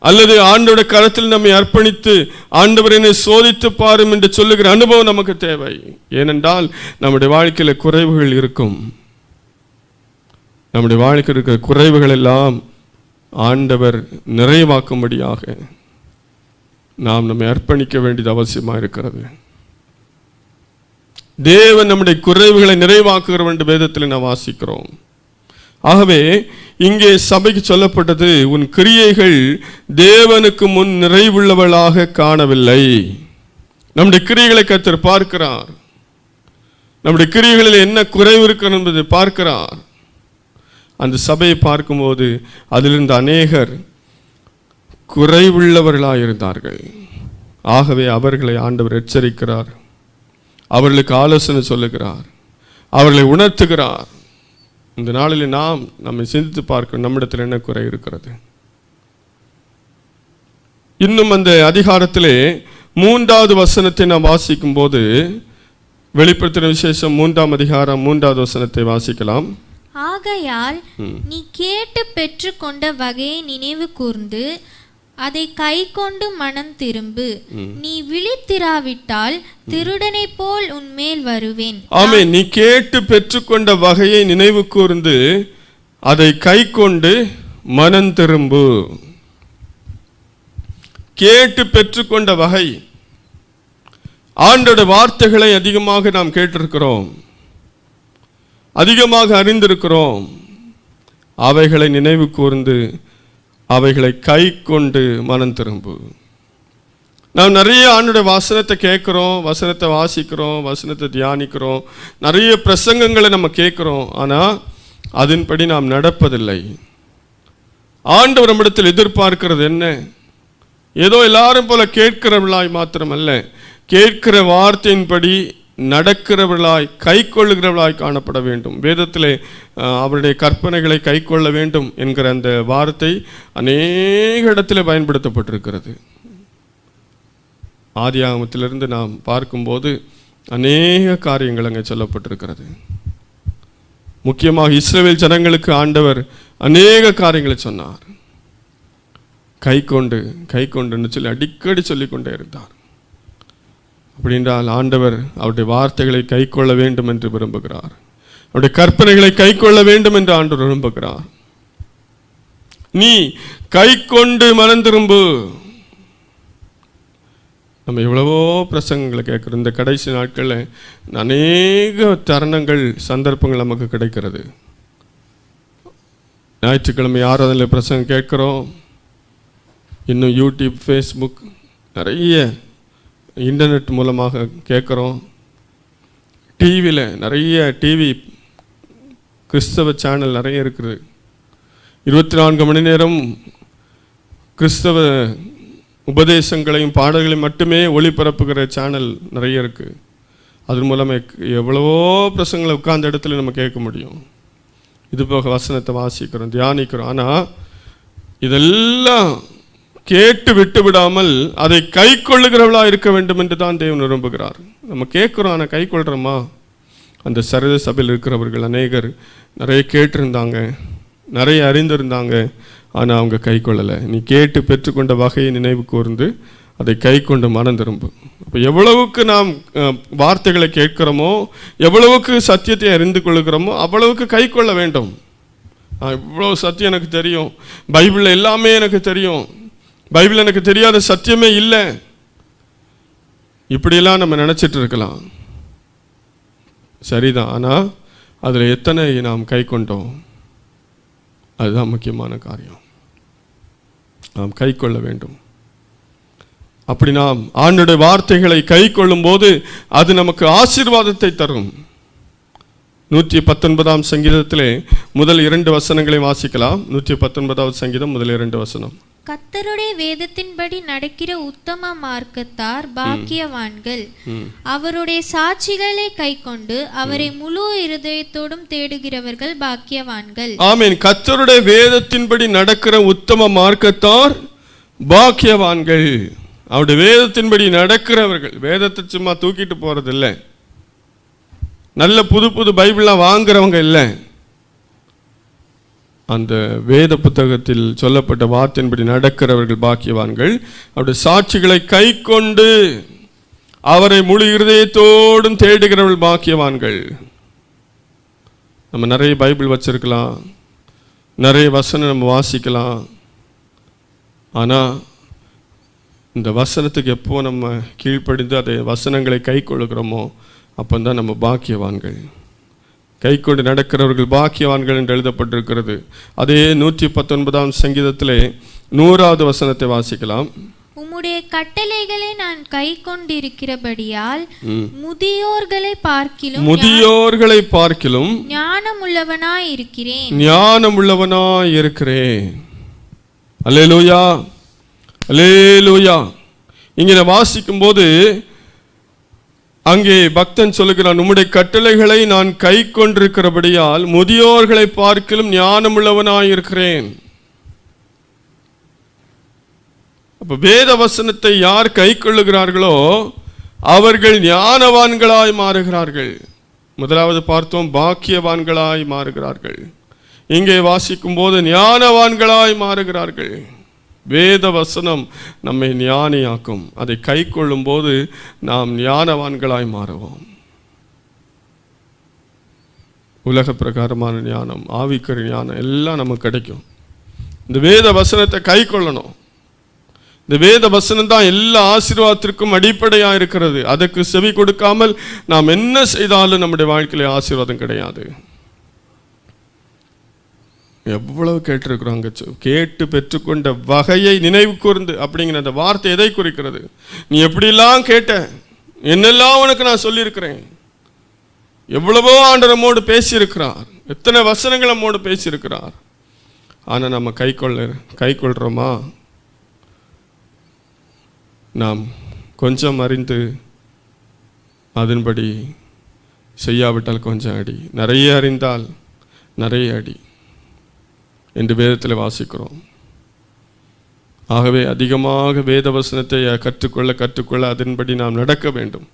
அல்லது ஆண்டவருடைய கரத்தில் நம்மை அர்ப்பணித்து ஆண்டவர் என்னை சோதித்து பாரும் என்று சொல்லுகிற அனுபவம் நமக்கு தேவை. ஏனென்றால் நம்முடைய வாழ்க்கையில் குறைவுகள் இருக்கும். நம்முடைய வாழ்க்கையில் இருக்கிற குறைவுகள் எல்லாம் ஆண்டவர் நிறைவாக்கும்படியாக நாம் நம்மை அர்ப்பணிக்க வேண்டியது அவசியமாக இருக்கிறது. தேவன் நம்முடைய குறைவுகளை நிறைவாக்குகிறவர் என்று வேதத்தில் நாம் வாசிக்கிறோம். ஆகவே இங்கே சபைக்கு சொல்லப்பட்டது, உன் கிரியைகள் தேவனுக்கு முன் நிறைவுள்ளவளாக காணவில்லை. நம்முடைய கிரியைகளை கர்த்தர் பார்க்கிறார். நம்முடைய கிரியைகளில் என்ன குறைவு இருக்கிறது என்பதை பார்க்கிறார். அந்த சபையை பார்க்கும்போது அதிலிருந்து அநேகர் குறைவுள்ளவர்களாக இருந்தார்கள். ஆகவே அவர்களை ஆண்டவர் எச்சரிக்கிறார், அவர்களுக்கு ஆலோசனை சொல்லுகிறார், அவர்களை உணர்த்துகிறார். இந்த நாளில் நாம் நம்மை சிந்தித்து பார்க்க நம்மிடத்தில் என்ன குறை இருக்கிறது. இன்னும் அந்த அதிகாரத்திலே 3வது வசனத்தை நாம் வாசிக்கும் போது, வெளிப்படுத்தின விசேஷம் 3ஆம் அதிகாரம் 3வது வசனத்தை வாசிக்கலாம். ஆகையால் நீ கேட்டு பெற்றுக்கொண்ட வகையை நினைவு கூர்ந்து அதை கை கொண்டு மனம் திரும்பு. நீ விழித்திராவிட்டால் திருடனை போல் உன்மேல் வருவேன். ஆமென். நீ கேட்டு பெற்றுக்கொண்ட வகையை நினைவு கூர்ந்து அதை கை கொண்டு மனம் திரும்பு. கேட்டு பெற்றுக்கொண்ட வகை, ஆண்டோட வார்த்தைகளை அதிகமாக நாம் கேட்டிருக்கிறோம், அதிகமாக அறிந்திருக்கிறோம். அவைகளை நினைவு கூர்ந்து அவைகளை கை கொண்டு மனம் திரும்பு. நாம் நிறைய ஆண்டோட வசனத்தை கேட்குறோம், வசனத்தை வாசிக்கிறோம், வசனத்தை தியானிக்கிறோம், நிறைய பிரசங்கங்களை நம்ம கேட்குறோம். ஆனால் அதன்படி நாம் நடப்பதில்லை. ஆண்டவர் நம்மிடத்தில் எதிர்பார்க்கிறது என்ன? ஏதோ எல்லாரும் போல கேட்கிறவர்களாய் மாத்திரமல்ல, கேட்கிற வார்த்தையின்படி நடக்கிறவர்களாய் கை கொள்ளுகிறவர்களாய் காணப்பட வேண்டும். வேதத்திலே அவருடைய கற்பனைகளை கை கொள்ள வேண்டும் என்கிற அந்த வார்த்தை அநேக இடத்துல பயன்படுத்தப்பட்டிருக்கிறது. ஆதியாகமத்திலிருந்து நாம் பார்க்கும்போது அநேக காரியங்கள் அங்கே சொல்லப்பட்டிருக்கிறது. முக்கியமாக இஸ்ரவேல் ஜனங்களுக்கு ஆண்டவர் அநேக காரியங்களை சொன்னார். கை கொண்டுன்னு சொல்லி அடிக்கடி சொல்லிக்கொண்டே இருந்தார். அப்படின்றால் ஆண்டவர் அவருடைய வார்த்தைகளை கை கொள்ள வேண்டும் என்று விரும்புகிறார். அவருடைய கற்பனைகளை கை கொள்ள வேண்டும் என்று ஆண்டவர் விரும்புகிறார். நீ கை கொண்டு மனம் திரும்பு. நம்ம எவ்வளவோ பிரசங்கங்களை கேட்குறோம். இந்த கடைசி நாட்களில் அநேக தருணங்கள், சந்தர்ப்பங்கள் நமக்கு கிடைக்கிறது. ஞாயிற்றுக்கிழமை ஆராதனையில் பிரசங்கம் கேட்குறோம். இன்னும் யூடியூப், ஃபேஸ்புக், நிறைய இன்டர்நெட் மூலமாக கேட்குறோம். டிவியில் நிறைய கிறிஸ்தவ சேனல் நிறைய இருக்குது. 24 மணி நேரம் கிறிஸ்தவ உபதேசங்களையும் பாடல்களையும் மட்டுமே ஒளிபரப்புகிற சேனல் நிறைய இருக்குது. அது மூலமாக எவ்வளவோ பிரசங்களை உட்கார்ந்த இடத்துல நம்ம கேட்க முடியும். இது போக வசனத்தை வாசிக்கிறோம், தியானிக்கிறோம். ஆனால் இதெல்லாம் கேட்டு விட்டு விடாமல் அதை கை கொள்ளுகிறவளா இருக்க வேண்டும் என்று தான் தேவன் விரும்புகிறார். நம்ம கேட்குறோம், ஆனால் கை கொள்கிறோமா? அந்த சரத சபையில் இருக்கிறவர்கள் அநேகர் நிறைய கேட்டிருந்தாங்க, நிறைய அறிந்திருந்தாங்க, ஆனால் அவங்க கை கொள்ளலை. நீ கேட்டு பெற்றுக்கொண்ட வகையை நினைவு கூர்ந்து அதை கை கொண்டு மனம் திரும்பு. அப்போ எவ்வளவுக்கு நாம் வார்த்தைகளை கேட்கிறோமோ, எவ்வளவுக்கு சத்தியத்தை அறிந்து கொள்கிறோமோ அவ்வளவுக்கு கை கொள்ள வேண்டும். இவ்வளோ சத்தியம் எனக்கு தெரியும், பைபிளில் எல்லாமே எனக்கு தெரியும், பைபிள் எனக்கு தெரியாத சத்தியமே இல்லை, இப்படியெல்லாம் நம்ம நினச்சிட்டு இருக்கலாம். சரிதான். ஆனால் அதில் எத்தனை நாம் கை கொண்டோம், அதுதான் முக்கியமான காரியம். நாம் கை கொள்ள வேண்டும். அப்படி நாம் ஆண்டவருடைய வார்த்தைகளை கை கொள்ளும் போது அது நமக்கு ஆசீர்வாதத்தை தரும். 119ஆம் சங்கீதத்திலே முதல் 2 வசனங்களை வாசிக்கலாம். 119வது சங்கீதம் முதல் 2 வசனம். கர்த்தருடைய வேதத்தின்படி நடக்கிற உத்தம மார்க்கத்தார் பாக்கியவான்கள். அவருடைய சாட்சிகளை கைக்கொண்டு அவரை முழு இருதயத்தோடும் தேடுகிறவர்கள் பாக்கியவான்கள். ஆமென். கர்த்தருடைய வேதத்தின்படி நடக்கிற உத்தம மார்க்கத்தார் பாக்கியவான்கள். அவருடைய வேதத்தின்படி நடக்கிறவர்கள். வேதத்தை சும்மா தூக்கிட்டு போறது இல்லை, நல்ல புது புது பைபிள்லாம் வாங்குறவங்க இல்லை. அந்த வேத புத்தகத்தில் சொல்லப்பட்ட வார்த்தையின்படி நடக்கிறவர்கள் பாக்கியவான்கள். அவருடைய சாட்சிகளை கை கொண்டு அவரை முழு இருதயத்தோடும் தேடுகிறவர்கள் பாக்கியவான்கள். நம்ம நிறைய பைபிள் வச்சிருக்கலாம், நிறைய வசனம் நம்ம வாசிக்கலாம். ஆனால் இந்த வசனத்துக்கு எப்போ நம்ம கீழ்ப்படிந்து அதை வசனங்களை கை கொள்ளுகிறோமோ அப்போதான் நம்ம பாக்கியவான்கள். கை கொண்டு நடக்கிறவர்கள் பாக்கியவான்கள் என்று எழுதப்பட்டிருக்கிறது. அதே 119ஆம் சங்கீதத்திலே 100வது வசனத்தை வாசிக்கலாம். உம்முடைய கட்டளைகளை நான் கை கொண்டிருக்கிறபடியால் முதியோர்களை பார்க்கிலும் ஞானமுள்ளவனாய் இருக்கிறேன். அல்லேலூயா, அல்லேலூயா. இங்கே வாசிக்கும் போது அங்கே பக்தன் சொல்லுகிறான், உம்முடைய கட்டளைகளை நான் கை கொண்டிருக்கிறபடியால் முதியோர்களை பார்க்கிலும் ஞானமுள்ளவனாயிருக்கிறேன். அப்ப வேத வசனத்தை யார் கை கொள்ளுகிறார்களோ அவர்கள் ஞானவான்களாய் மாறுகிறார்கள். முதலாவது பார்த்தோம், பாக்கியவான்களாய் மாறுகிறார்கள். இங்கே வாசிக்கும் போது ஞானவான்களாய் மாறுகிறார்கள். வேத வசனம் நம்மை ஞானியாக்கும். அதை கை கொள்ளும் போது நாம் ஞானவான்களாய் மாறுவோம். உலக பிரகாரமான ஞானம், ஆவிக்குரிய ஞானம் எல்லாம் நமக்கு கிடைக்கும். இந்த வேத வசனத்தை கை கொள்ளணும். இந்த வேத வசனம் தான் எல்லா ஆசீர்வாதத்திற்கும் அடிப்படையாக இருக்கிறது. அதற்கு செவி கொடுக்காமல் நாம் என்ன செய்தாலும் நம்முடைய வாழ்க்கையில ஆசீர்வாதம் கிடையாது. எவ்வளவு கேட்டிருக்கிறோம். அங்கே கேட்டு பெற்றுக்கொண்ட வகையை நினைவு கூர்ந்து அப்படிங்கிற அந்த வார்த்தை எதை குறிக்கிறது? நீ எப்படிலாம் கேட்ட, என்னெல்லாம் உனக்கு நான் சொல்லியிருக்கிறேன். எவ்வளவோ ஆண்டவர் நம்மோடு பேசியிருக்கிறார், எத்தனை வசனங்கள் நம்மோடு பேசியிருக்கிறார். ஆனால் நம்ம கை கொள்றோமா? நாம் கொஞ்சம் அறிந்து அதன்படி செய்யாவிட்டால் கொஞ்சம் அடி, நிறைய அறிந்தால் நிறைய அடி என்று வேதத்தில் வாசிக்கிறோம். ஆகவே அதிகமாக வேத வசனத்தை கற்றுக்கொள்ள அதன்படி நாம் நடக்க வேண்டும்.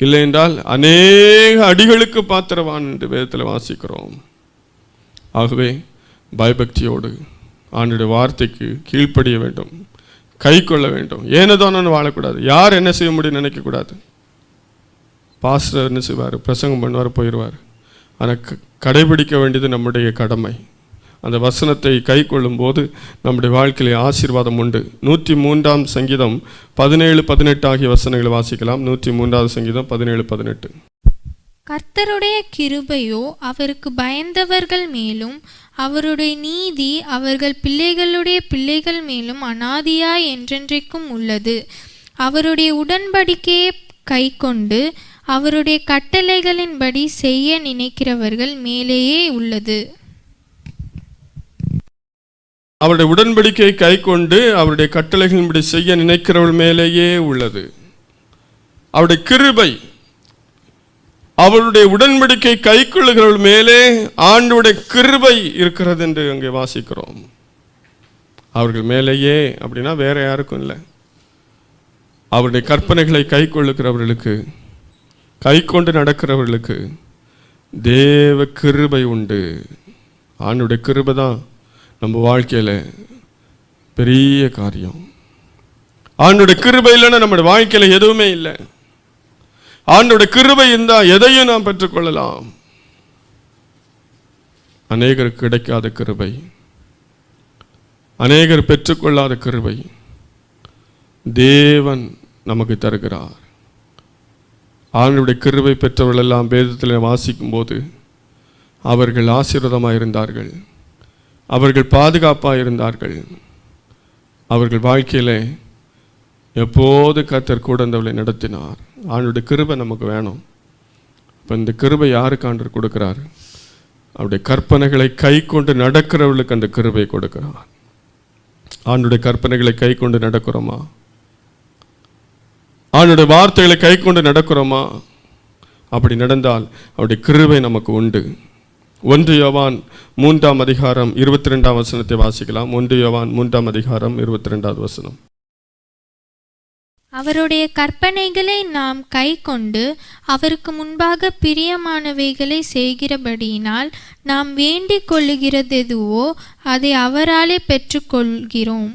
இல்லை என்றால் அநேக அடிகளுக்கு பாத்திரவான் என்று வேதத்தில் வாசிக்கிறோம். ஆகவே பயபக்தியோடு ஆண்டுடைய வார்த்தைக்கு கீழ்ப்படிய வேண்டும், கை கொள்ள வேண்டும். ஏனதானு வாழக்கூடாது. யார் என்ன செய்ய முடியும் நினைக்கக்கூடாது. பாஸ்டர் என்ன செய்வார், பிரசங்கம் பண்ணுவார், போயிடுவார். ஆனால் கடைபிடிக்க வேண்டியது நம்முடைய கடமை. அந்த வசனத்தை கை கொள்ளும் போது நம்முடைய வாழ்க்கையிலே ஆசீர்வாதம் உண்டு. 103ஆம் சங்கீதம் 17-18 ஆகிய வசனங்களை வாசிக்கலாம். 103வது சங்கீதம் 17-18. கர்த்தருடைய கிருபையோ அவருக்கு பயந்தவர்கள் மேலும் அவருடைய நீதி அவர்கள் பிள்ளைகளுடைய பிள்ளைகள் மேலும் அநாதியாய் என்றென்றைக்கும் உள்ளது. அவருடைய உடன்படிக்கையை கை கொண்டு அவருடைய கட்டளைகளின்படி செய்ய நினைக்கிறவர்கள் மேலேயே உள்ளது. அவருடைய உடன்படிக்கையை கை கொண்டு அவருடைய கட்டளைகளின்படி செய்ய நினைக்கிறவர்கள் மேலேயே உள்ளது. அவருடைய கிருபை, அவருடைய உடன்படிக்கை கை கொள்ளுகிறவர்கள் மேலே ஆண்டவருடைய கிருபை இருக்கிறது என்று அங்கே வாசிக்கிறோம். அவர்கள் மேலேயே அப்படின்னா வேற யாருக்கும் இல்லை. அவருடைய கற்பனைகளை கை கொள்ளுகிறவர்களுக்கு, கை கொண்டு நடக்கிறவர்களுக்கு தேவ கிருபை உண்டு. ஆண்டவருடைய கிருபை தான் நம்ம வாழ்க்கையில் பெரிய காரியம். ஆண்டவருடைய கிருபை இல்லைன்னா நம்முடைய வாழ்க்கையில் எதுவுமே இல்லை. ஆண்டவருடைய கிருபை இருந்தால் எதையும் நாம் பெற்றுக்கொள்ளலாம். அநேகருக்கு கிடைக்காத கிருபை, அநேகர் பெற்றுக்கொள்ளாத கிருபை தேவன் நமக்கு தருகிறார். ஆண்டவருடைய கிருபை பெற்றவர்கள் எல்லாம் வேதத்தில் வாசிக்கும் போது அவர்கள் ஆசீர்வாதமாக இருந்தார்கள், அவர்கள் பாதுகாப்பாக இருந்தார்கள். அவர்கள் வாழ்க்கையில் எப்போது கர்த்தர் கூட இருந்தவளை நடத்தினார். ஆண்டவருடைய கிருபை நமக்கு வேணும். இப்போ இந்த கிருபை யாருக்கு ஆண்டவர் கொடுக்கிறார்? அவருடைய கற்பனைகளை கை கொண்டு நடக்கிறவர்களுக்கு அந்த கிருபை கொடுக்கிறார். ஆண்டுடைய கற்பனைகளை கை கொண்டு நடக்கிறோமா? ஆண்டுடைய வார்த்தைகளை கை கொண்டு நடக்கிறோமா? அப்படி நடந்தால் அவருடைய கிருபை நமக்கு உண்டு. 1 யோவான் 3ஆம் அதிகாரம் 22ஆம் வசனத்தை வாசிக்கலாம். 1 யோவான் 3ஆம் அதிகாரம் 22வது வசனம். அவருடைய கற்பனைகளை நாம் கை கொண்டு அவருக்கு முன்பாக பிரியமானவைகளை செய்கிறபடியினால் நாம் வேண்டிக் கொள்ளுகிறது எதுவோ அதை அவராலே பெற்றுக்கொள்கிறோம்.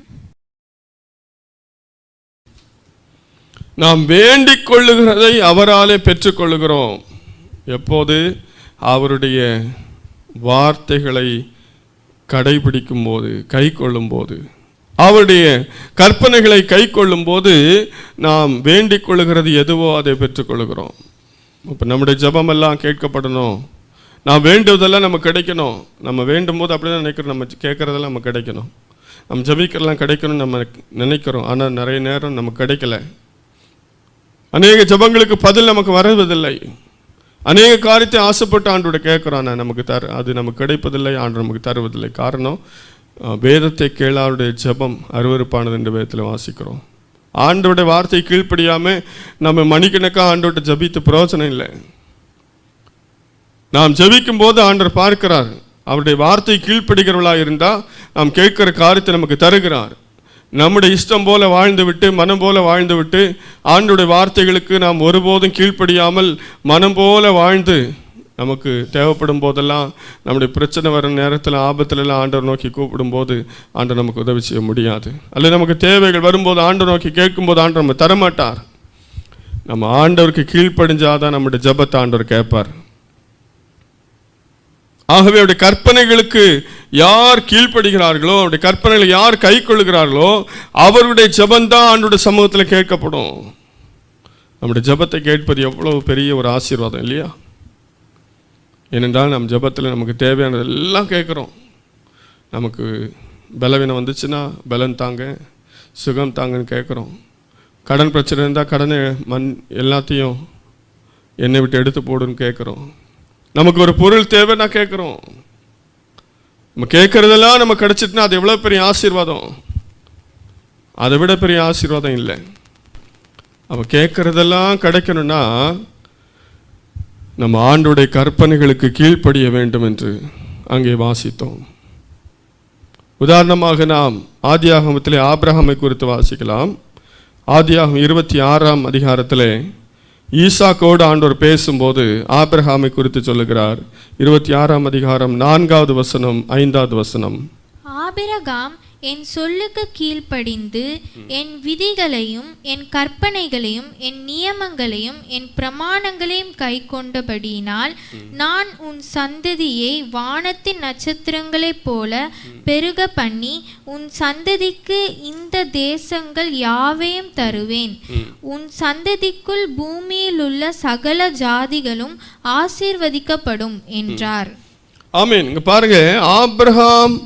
நாம் வேண்டிக் கொள்ளுகிறதை அவராலே பெற்றுக்கொள்ளுகிறோம். எப்போது? அவருடைய வார்த்தைகளை கடைபிடிக்கும் போது, கை கொள்ளும் போது, அவருடைய கற்பனைகளை கை கொள்ளும் போது நாம் வேண்டிக் கொள்ளுகிறது எதுவோ அதை பெற்றுக்கொள்ளுகிறோம். இப்போ நம்முடைய ஜபமெல்லாம் கேட்கப்படணும், நாம் வேண்டுவதெல்லாம் நமக்கு கிடைக்கணும். நம்ம வேண்டும் போது அப்படி தான் நினைக்கிறோம், நம்ம கேட்குறதெல்லாம் நமக்கு கிடைக்கணும், நம்ம ஜபிக்கிறதெல்லாம் கிடைக்கணும்னு நம்ம நினைக்கிறோம். ஆனால் நிறைய நேரம் நமக்கு கிடைக்கல. அநேக ஜபங்களுக்கு பதில் நமக்கு வருவதில்லை. அநேக காரியத்தை ஆசைப்பட்டு ஆண்டோட கேட்குறோம், நமக்கு அது நமக்கு கிடைப்பதில்லை, ஆண்டு நமக்கு தருவதில்லை. காரணம், வேதத்தை கேளாருடைய ஜபம் அருவருப்பானது என்று வேதத்தில் வாசிக்கிறோம். ஆண்டோட வார்த்தை கீழ்ப்படியாமல் நம்ம மணிக்கணக்காக ஆண்டோட ஜபித்து பிரயோஜனம் இல்லை. நாம் ஜபிக்கும் போது ஆண்டவர் பார்க்கிறார். அவருடைய வார்த்தை கீழ்ப்படுகிறவர்களாக இருந்தால் நாம் கேட்கிற காரியத்தை நமக்கு தருகிறார். நம்முடைய இஷ்டம் போல வாழ்ந்து விட்டு, மனம் போல வாழ்ந்து விட்டு, ஆண்டோடைய வார்த்தைகளுக்கு நாம் ஒருபோதும் கீழ்ப்படியாமல் மனம் போல வாழ்ந்து நமக்கு தேவைப்படும் போதெல்லாம், நம்முடைய பிரச்சனை வர நேரத்தில், ஆபத்துலலாம் ஆண்டவர் நோக்கி கூப்பிடும் போது ஆண்டவர் நமக்கு உதவி செய்ய முடியாது. அல்லது நமக்கு தேவைகள் வரும்போது ஆண்டவர் நோக்கி கேட்கும்போது ஆண்டவர் நம்ம தரமாட்டார். நம்ம ஆண்டவருக்கு கீழ்ப்படிஞ்சாதான் நம்முடைய ஜபத்தை ஆண்டவர் கேட்பார். ஆகவே அவருடைய கற்பனைகளுக்கு யார் கீழ்ப்படுகிறார்களோ, அவருடைய கற்பனைகளை யார் கை கொள்ளுகிறார்களோ அவருடைய ஜபந்தான் ஆண்டோடைய சமூகத்தில் கேட்கப்படும். நம்முடைய ஜபத்தை கேட்பது எவ்வளவு பெரிய ஒரு ஆசீர்வாதம் இல்லையா? ஏனென்றால் நம் ஜபத்தில் நமக்கு தேவையானதெல்லாம் கேட்குறோம். நமக்கு பலவீனம் வந்துச்சுன்னா பலன் தாங்க, சுகம் தாங்கன்னு கேட்குறோம். கடன் பிரச்சனை இருந்தால் கடனை எல்லாத்தையும் என்னை விட்டு எடுத்து போடுன்னு கேட்குறோம். நமக்கு ஒரு பொருள் தேவைன்னா கேட்குறோம். நம்ம கேட்குறதெல்லாம் நம்ம கிடச்சிட்டுனா அது எவ்வளோ பெரிய ஆசீர்வாதம்! அதை விட பெரிய ஆசீர்வாதம் இல்லை. நம்ம கேட்குறதெல்லாம் கிடைக்கணும்னா நம்ம ஆண்டோடைய கற்பனைகளுக்கு கீழ்ப்படிய வேண்டும் என்று அங்கே வாசித்தோம். உதாரணமாக நாம் ஆதியாகமத்திலே ஆபிரகாமை குறித்து வாசிக்கலாம். ஆதியாகமம் 26ஆம் அதிகாரத்திலே ஈசாக்கோடு ஆண்டவர் பேசும்போது ஆபிரகாமை குறித்து சொல்லுகிறார். 26ஆம் அதிகாரம் 4வது வசனம் 5வது வசனம். ஆபிரகாம் என் சொல்லுக்கு கீழ்ப்படிந்து என் விதிகளையும் என் கற்பனைகளையும் என் நியமங்களையும் என் பிரமாணங்களையும் கை கொண்டபடியினால் நான் உன் சந்ததியை வானத்தின் நட்சத்திரங்களைப் போல பெருக பண்ணி உன் சந்ததிக்கு இந்த தேசங்கள் யாவையும் தருவேன். உன் சந்ததிக்குள் பூமியில் உள்ள சகல ஜாதிகளும் ஆசீர்வதிக்கப்படும் என்றார். ஆமென். இங்க பாருங்க, ஆபிரகாம்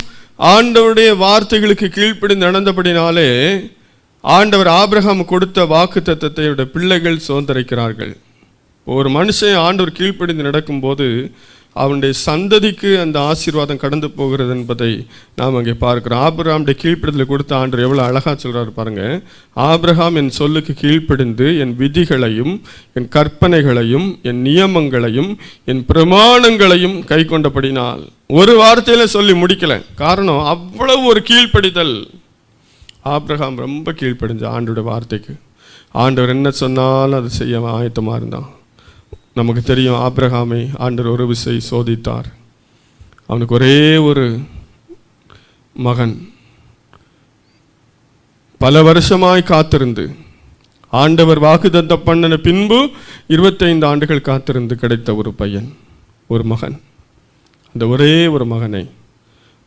ஆண்டவருடைய வார்த்தைகளுக்கு கீழ்ப்படி நடந்தபடினாலே ஆண்டவர் ஆபிரகாம் கொடுத்த வாக்குத்தத்தத்தை பிள்ளைகள் சுதந்திரிக்கிறார்கள். ஒரு மனுஷன் ஆண்டவர் கீழ்ப்படிந்து நடக்கும்போது அவனுடைய சந்ததிக்கு அந்த ஆசீர்வாதம் கடந்து போகிறது என்பதை நாம் அங்கே பார்க்கிறோம். ஆபிரகாமுடைய கீழ்ப்படிதலை கொடுத்த ஆண்டவர் எவ்வளோ அழகாக சொல்கிறார் பாருங்க. ஆபிரகாம் என் சொல்லுக்கு கீழ்ப்படிந்து என் விதிகளையும் என் கற்பனைகளையும் என் நியமங்களையும் என் பிரமாணங்களையும் கை கொண்டபடினால், ஒரு வார்த்தையில சொல்லி முடிக்கல. காரணம், அவ்வளவு ஒரு கீழ்ப்படிதல். ஆபிரகாம் ரொம்ப கீழ்ப்படிஞ்ச ஆண்டோட வார்த்தைக்கு. ஆண்டவர் என்ன சொன்னாலும் அதை செய்ய ஆயத்தமாக இருந்தான். நமக்கு தெரியும், ஆபிரகாமை ஆண்டவர் ஒரு விசை சோதித்தார். அவனுக்கு ஒரே ஒரு மகன். பல வருஷமாய் காத்திருந்து ஆண்டவர் வாக்குத்தத்தம் பண்ணின பின்பு 25 ஆண்டுகள் காத்திருந்து கிடைத்த ஒரு பையன், ஒரு மகன். அந்த ஒரே ஒரு மகனை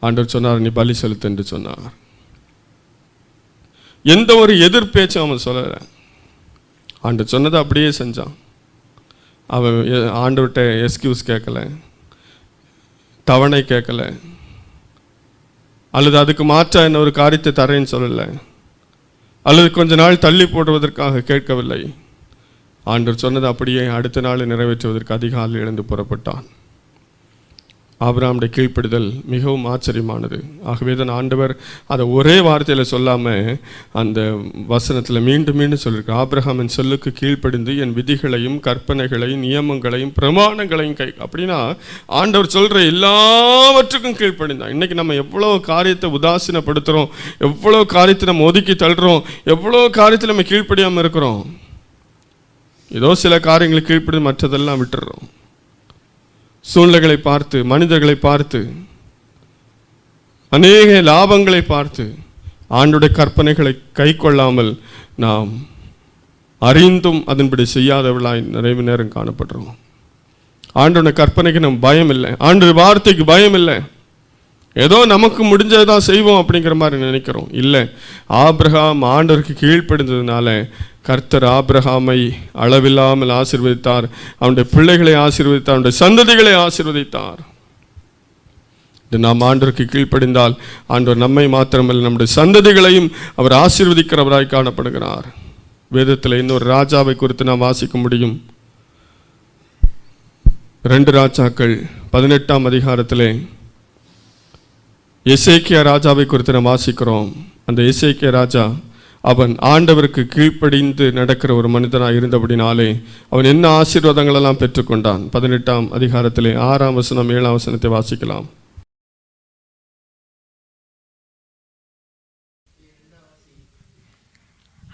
ஆண்டவர் சொன்னார், நீ பலி செலுத்து என்று சொன்னார். எந்த ஒரு எதிர்பேச்சும் அவன் சொல்லலை. ஆண்டவர் சொன்னதை அப்படியே செஞ்சான். அவன் ஆண்டவர்கிட்ட எக்ஸ்கியூஸ் கேட்கல, தவணை கேட்கல, அல்லது அதுக்கு மாற்றா என்ன ஒரு காரியத்தை தரேன்னு சொல்லலை, அல்லது கொஞ்ச நாள் தள்ளி போடுவதற்காக கேட்கவில்லை. ஆண்டவர் சொன்னது அப்படியே அடுத்த நாள் நிறைவேற்றுவதற்கு அதிகாலையில் எழுந்து புறப்பட்டான். ஆபிரகாமுடைய கீழ்ப்படிதல் மிகவும் ஆச்சரியமானது. ஆகவே தான் ஆண்டவர் அதை ஒரே வார்த்தையில் சொல்லாமல் அந்த வசனத்தில் மீண்டும் மீண்டும் சொல்லியிருக்கார். ஆபிரகாமின் சொல்லுக்கு கீழ்ப்படிந்து என் விதிகளையும் கற்பனைகளையும் நியமங்களையும் பிரமாணங்களையும் அப்படின்னா ஆண்டவர் சொல்கிற எல்லாவற்றுக்கும் கீழ்ப்படிந்தான். இன்றைக்கி நம்ம எவ்வளோ காரியத்தை உதாசீனப்படுத்துகிறோம், எவ்வளோ காரியத்தை நம்ம ஒதுக்கி தள்ளுறோம், எவ்வளோ காரியத்தில் நம்ம கீழ்ப்படியாமல் இருக்கிறோம். ஏதோ சில காரியங்களுக்கு கீழ்ப்படி மற்றதெல்லாம் விட்டுடுறோம். சூழ்நிலைகளை பார்த்து, மனிதர்களை பார்த்து, அநேக லாபங்களை பார்த்து ஆண்டுடைய கற்பனைகளை கை கொள்ளாமல் நாம் அறிந்தும் அதன்படி செய்யாதவர்களாய் நிறைய நேரம் காணப்படுறோம். ஆண்டோட கற்பனைக்கு நம்ம பயம் இல்லை, ஆண்டு வார்த்தைக்கு பயம் இல்லை. ஏதோ நமக்கு முடிஞ்சதான் செய்வோம் அப்படிங்கிற மாதிரி நினைக்கிறோம். இல்லை, ஆபிரகாம் ஆண்டவருக்கு கீழ்ப்படிந்ததுனால கர்த்தர் ஆபிரகாமை அளவில்லாமல் ஆசீர்வதித்தார், அவனுடைய பிள்ளைகளை ஆசீர்வதித்தார், அவனுடைய சந்ததிகளை ஆசீர்வதித்தார். நாம் ஆண்டவருக்கு கீழ்ப்படிந்தால் ஆண்டவர் நம்மை மாத்திரமல்ல நம்முடைய சந்ததிகளையும் அவர் ஆசீர்வதிக்கிறவராய் காணப்படுகிறார். வேதத்தில் இன்னொரு ராஜாவை குறித்து நாம் வாசிக்க முடியும். 2 ராஜாக்கள் 18ஆம் அதிகாரத்திலே எசேக்கியா ராஜாவை குறித்து நாம் வாசிக்கிறோம். அந்த எசேக்கியா ராஜா அவன் ஆண்டவருக்கு கீழ்ப்படிந்து நடக்கிற ஒரு மனிதனாக இருந்தபடினாலே அவன் என்ன ஆசீர்வாதங்களெல்லாம் பெற்றுக்கொண்டான். 18ஆம் அதிகாரத்திலே 6ஆம் வசனம் 7ஆம் வசனத்தை வாசிக்கலாம்.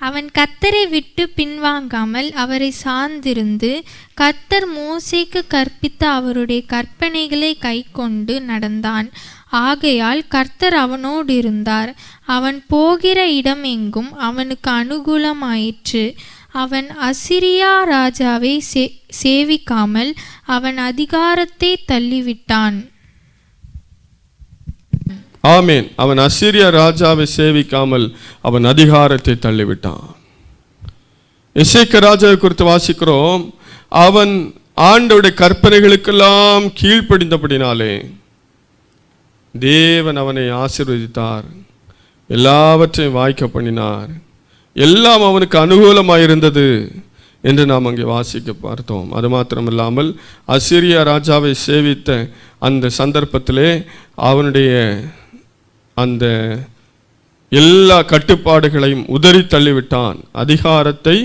அவன் கர்த்தரை விட்டு பின்வாங்காமல் அவரை சார்ந்திருந்து கர்த்தர் மோசேக்கு கற்பித்த அவருடைய கற்பனைகளை கைக்கொண்டு நடந்தான். ஆகையால் கர்த்தர் அவனோடு இருந்தார். அவன் போகிற இடம் எங்கும் அவனுக்கு அனுகூலமாயிற்று. அவன் அசிரியா ராஜாவை சேவிக்காமல் அவன் அதிகாரத்தை தள்ளிவிட்டான். ஆமேன். அவன் அசீரியா ராஜாவை சேவிக்காமல் அவன் அதிகாரத்தை தள்ளிவிட்டான். எசேக்கியா ராஜாவை குறித்து வாசிக்கிறோம். அவன் ஆண்டவருடைய கற்பனைகளுக்கெல்லாம் கீழ்ப்படிந்தபடினாலே தேவன் அவனை ஆசீர்வதித்தார், எல்லாவற்றையும் வாய்க்க பண்ணினார், எல்லாம் அவனுக்கு அனுகூலமாயிருந்தது என்று நாம் அங்கே வாசிக்க பார்த்தோம். அது மாத்திரமில்லாமல் அசீரியா ராஜாவை சேவித்த அந்த சந்தர்ப்பத்திலே அவனுடைய அந்த எல்லா கட்டுப்பாடுகளையும் உதறி தள்ளிவிட்டான், அதிகாரத்தை